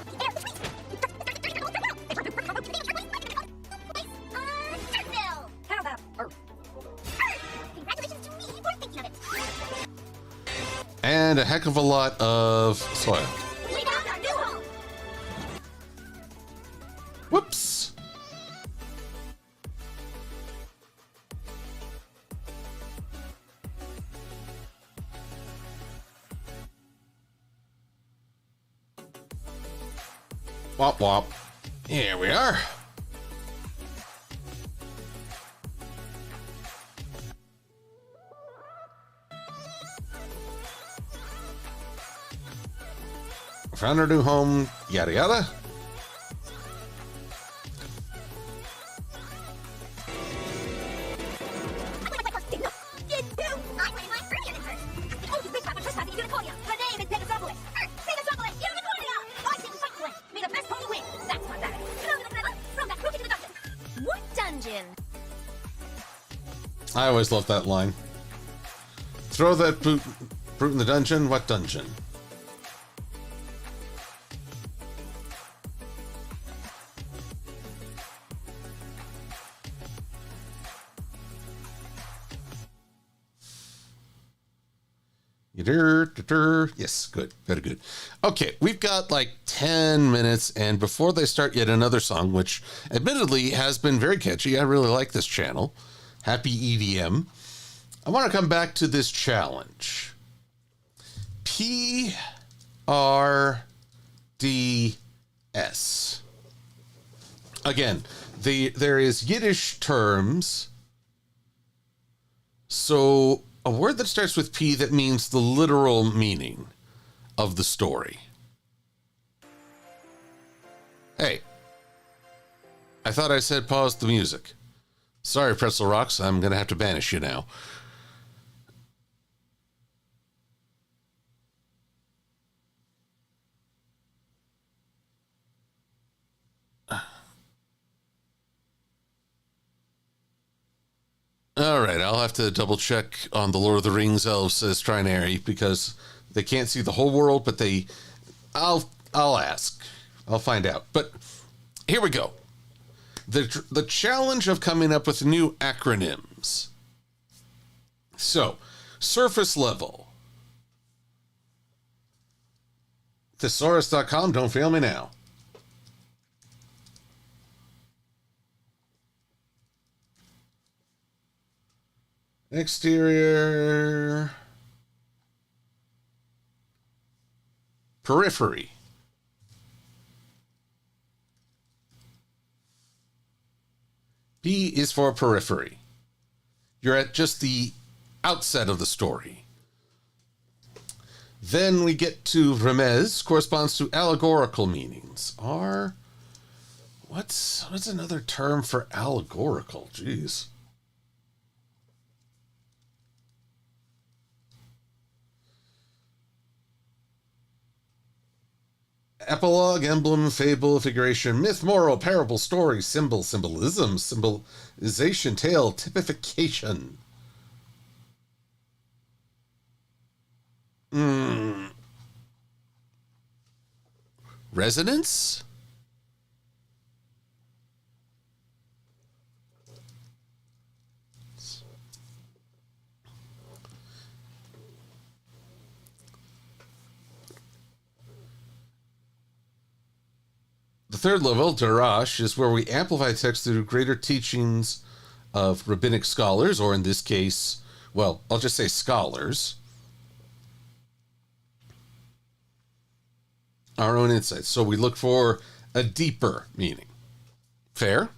Turtle. How about Earth? Congratulations to me for thinking of it. And a heck of a lot of soil. We found our new home. Whoops. Wop wop. Here we are. Found our new home, yada yada. What dungeon? I always love that line. Throw that brute in the dungeon. What dungeon? Yes, good. Very good. Okay, we've got like 10 minutes, and before they start yet another song, which admittedly has been very catchy, I really like this channel. Happy EDM. I want to come back to this challenge. PRDS. Again, there is Yiddish terms. So a word that starts with P that means the literal meaning of the story. Hey, I thought I said pause the music. Sorry, Pretzel Rocks, I'm going to have to banish you now. All right, I'll have to double check on the Lord of the Rings elves, says Trinary, because they can't see the whole world, but I'll ask. I'll find out. But here we go. The challenge of coming up with new acronyms. So, surface level. Thesaurus.com, don't fail me now. Exterior. Periphery. P is for periphery. You're at just the outset of the story. Then we get to remez, corresponds to allegorical meanings. What's another term for allegorical? Jeez. Epilogue, emblem, fable, figuration, myth, moral, parable, story, symbol, symbolism, symbolization, tale, typification. Resonance? The third level, Darash, is where we amplify text through greater teachings of rabbinic scholars, or in this case, well, I'll just say scholars. Our own insights. So we look for a deeper meaning. Fair?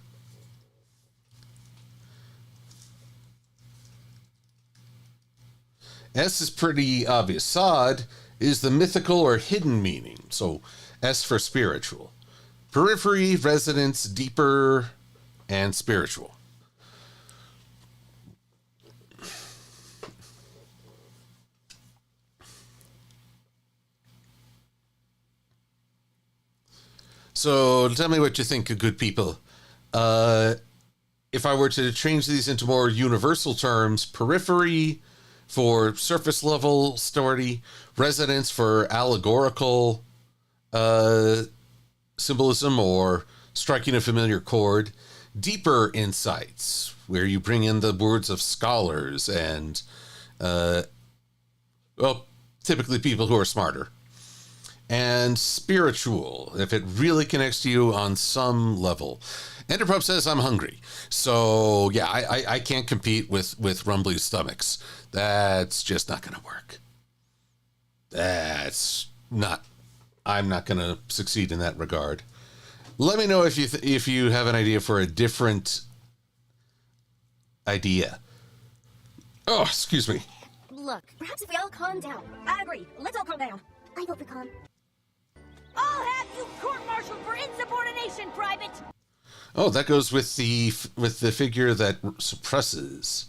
S is pretty obvious. Sod is the mythical or hidden meaning. So S for spiritual. Periphery, resonance, deeper, and spiritual. So tell me what you think, good people. If I were to change these into more universal terms, periphery for surface level story, resonance for allegorical symbolism or striking a familiar chord, deeper insights where you bring in the words of scholars and, typically people who are smarter. And spiritual, if it really connects to you on some level. Enderpup says, I'm hungry. So, yeah, I can't compete with rumbly stomachs. That's just not going to work. I'm not going to succeed in that regard. Let me know if you have an idea for a different idea. Oh, excuse me. Look, Perhaps if we all calm down. I agree. Let's all calm down. I vote for calm. I'll have you court-martialed for insubordination, Private! Oh, that goes with the figure that suppresses.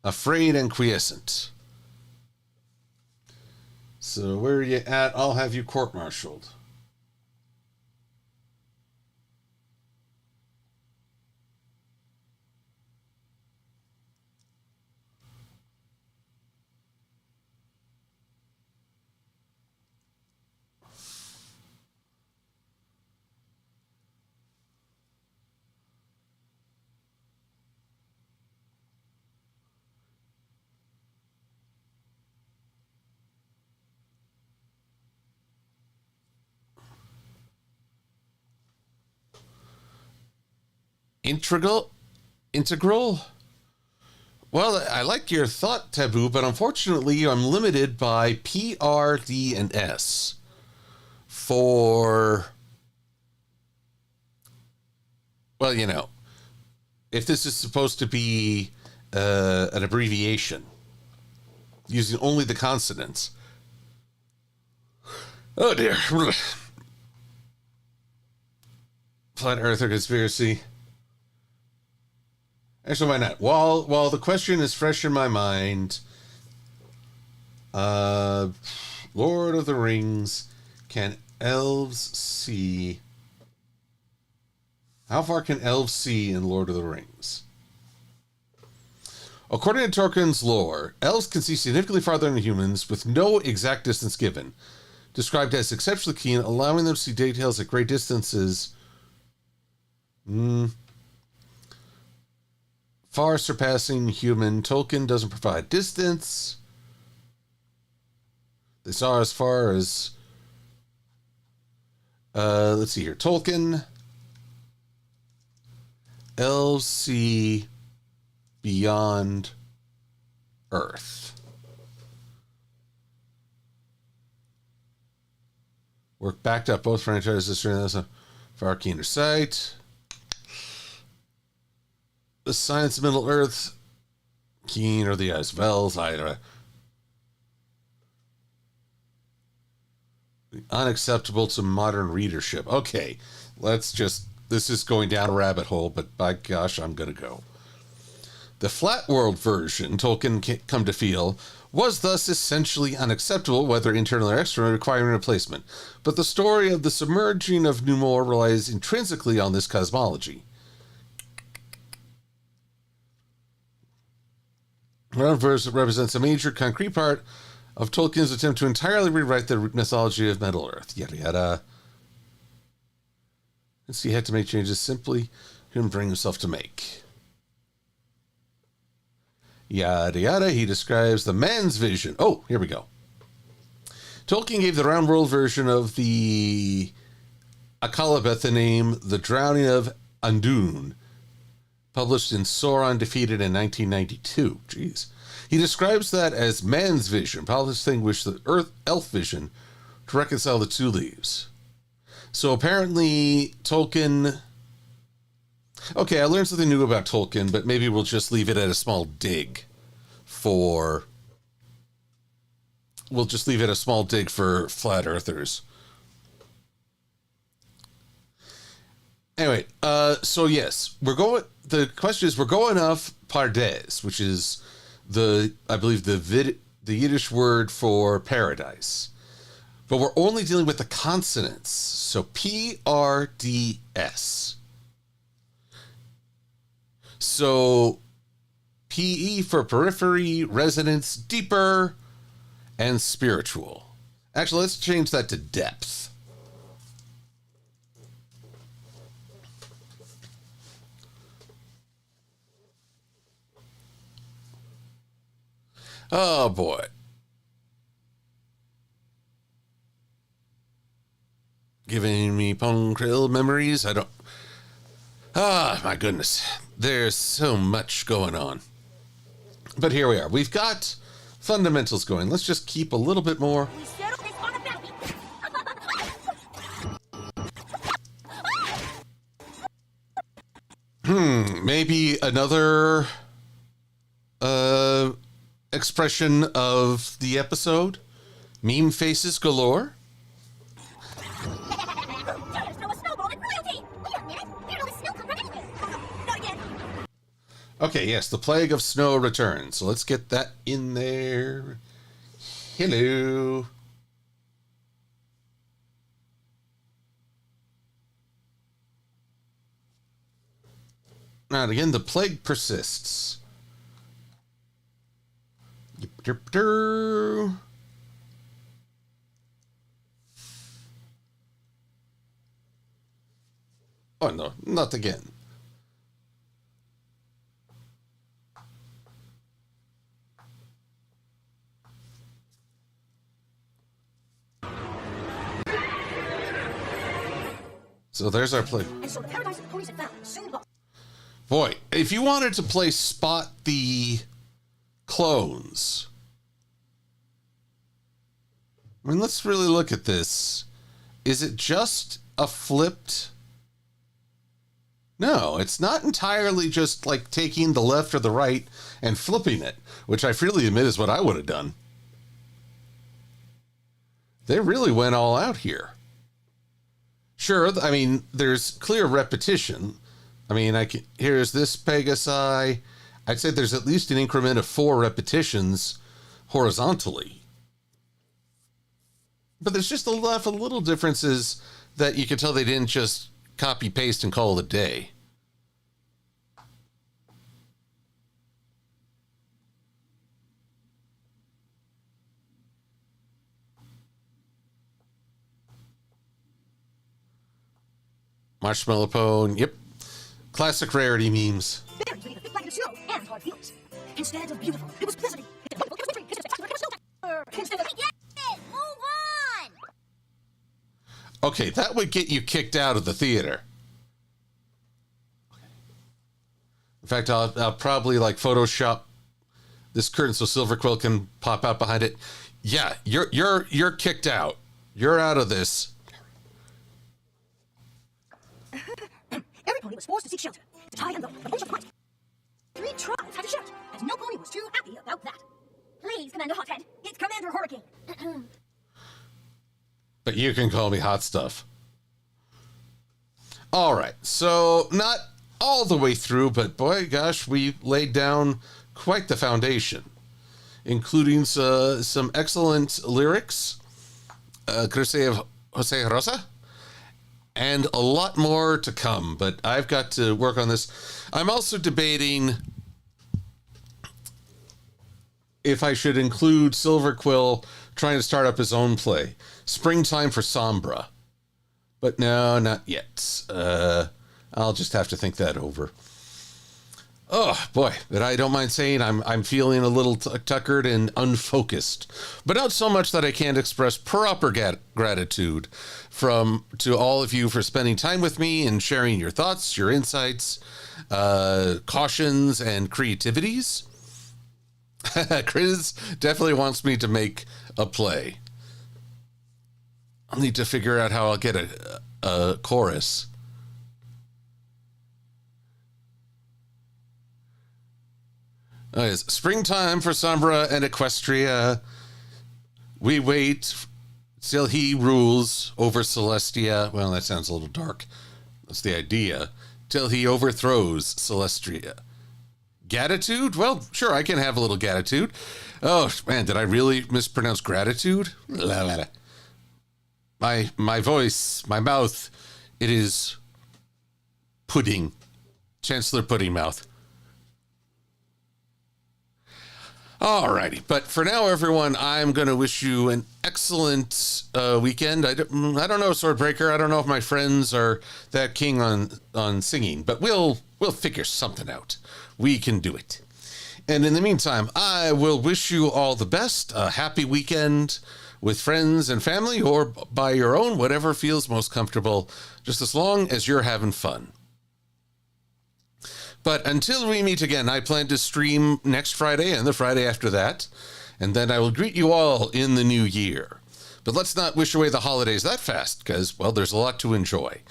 Afraid and quiescent. So where are you at? I'll have you court-martialed. Integral? Well, I like your thought, Taboo, but unfortunately I'm limited by P, R, D, and S for, well, if this is supposed to be an abbreviation using only the consonants. Oh, dear. Flat Earther conspiracy. Actually, why not? While the question is fresh in my mind, Lord of the Rings, can elves see? How far can elves see in Lord of the Rings? According to Tolkien's lore, elves can see significantly farther than humans with no exact distance given, described as exceptionally keen, allowing them to see details at great distances. Far surpassing human. Tolkien doesn't provide distance. They saw as far as... let's see here. Tolkien. Elves see beyond Earth. Work backed up both franchises during this far keener sight. The science of Middle Earth, keen or the eyes of elves, unacceptable to modern readership. Okay, this is going down a rabbit hole, but by gosh, I'm going to go. The flat world version, Tolkien come to feel, was thus essentially unacceptable, whether internal or external, requiring replacement. But the story of the submerging of Numenor relies intrinsically on this cosmology. Round verse represents a major concrete part of Tolkien's attempt to entirely rewrite the mythology of Middle Earth. Yada yada. Since he had to make changes simply couldn't bring himself to make. Yada yada. He describes the man's vision. Oh, here we go. Tolkien gave the round world version of the Akalabeth the name The Drowning of Anduin, published in Sauron Defeated in 1992. Jeez. He describes that as man's vision, probably distinguish the elf vision to reconcile the two leaves. So apparently Tolkien... Okay, I learned something new about Tolkien, but maybe we'll just leave it at a small dig for... We'll just leave it a small dig for flat earthers. Anyway, so yes, we're going... The question is, we're going off Pardes, which is I believe the Yiddish word for paradise. But we're only dealing with the consonants. So PRDS. So PE for periphery, resonance, deeper, and spiritual. Actually, let's change that to depth. Oh boy. Giving me Pongrill memories. I don't... Ah, my goodness. There's so much going on. But here we are. We've got fundamentals going. Let's just keep a little bit more. We settle this on a bounty. Maybe another expression of the episode. Meme faces galore. Throw a snowball at royalty. Wait a minute. Where'd all the snow come from anyway? Not again. Okay, yes, the plague of snow returns. So let's get that in there. Hello. Now, again, the plague persists. Oh, no, not again. So there's our plague. And so the paradise the ponies had found soon lost. Boy, if you wanted to play Spot the Clones, I mean, let's really look at this. Is it just a flipped? No, it's not entirely just like taking the left or the right and flipping it, which I freely admit is what I would have done. They really went all out here. Sure, I mean, there's clear repetition. I mean, here's this Pegasi. I'd say there's at least an increment of 4 repetitions horizontally. But there's just a lot of little differences that you can tell they didn't just copy paste and call it a day. Marshmallow Pone, yep. Classic rarity memes. Berries with a thick blanket of snow and hard feelings. Instead of beautiful, it was blizzarding. It was wonderful, it was wintry, it was snow. Instead of... Get it! Move on! Okay, that would get you kicked out of the theater. In fact, I'll probably like Photoshop this curtain so Silver-Quill can pop out behind it. Yeah, you're kicked out. You're out of this. Every pony was forced to seek shelter, to tie and go, a bunch of ponies. 3 tribes had to shout, and no pony was too happy about that. Please, Commander Hothead. It's Commander Hurricane. But you can call me Hot Stuff. All right, so not all the way through, but boy, gosh, we laid down quite the foundation, including some excellent lyrics, Crusade of Jose Rosa, and a lot more to come, but I've got to work on this. I'm also debating if I should include Silver-Quill trying to start up his own play. Springtime for Sombra. But no, not yet. I'll just have to think that over. Oh, boy. But I don't mind saying I'm feeling a little tuckered and unfocused. But not so much that I can't express proper gratitude to all of you for spending time with me and sharing your thoughts, your insights, cautions, and creativities. Chris definitely wants me to make a play. I'll need to figure out how I'll get a chorus. It's springtime for Sombra and Equestria. We wait till he rules over Celestia. Well, that sounds a little dark. That's the idea. Till he overthrows Celestia. Gratitude? Well, sure, I can have a little gratitude. Oh, man, did I really mispronounce gratitude? My voice, my mouth, it is pudding. Chancellor Pudding Mouth. Alrighty, but for now, everyone, I'm going to wish you an excellent weekend. I don't know, Swordbreaker. I don't know if my friends are that keen on singing, but we'll figure something out. We can do it. And in the meantime, I will wish you all the best. A happy weekend with friends and family, or by your own, whatever feels most comfortable, just as long as you're having fun. But until we meet again, I plan to stream next Friday and the Friday after that, and then I will greet you all in the new year. But let's not wish away the holidays that fast, because, well, there's a lot to enjoy.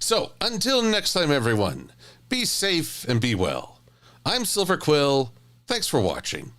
So, until next time, everyone, be safe and be well. I'm Silver-Quill. Thanks for watching.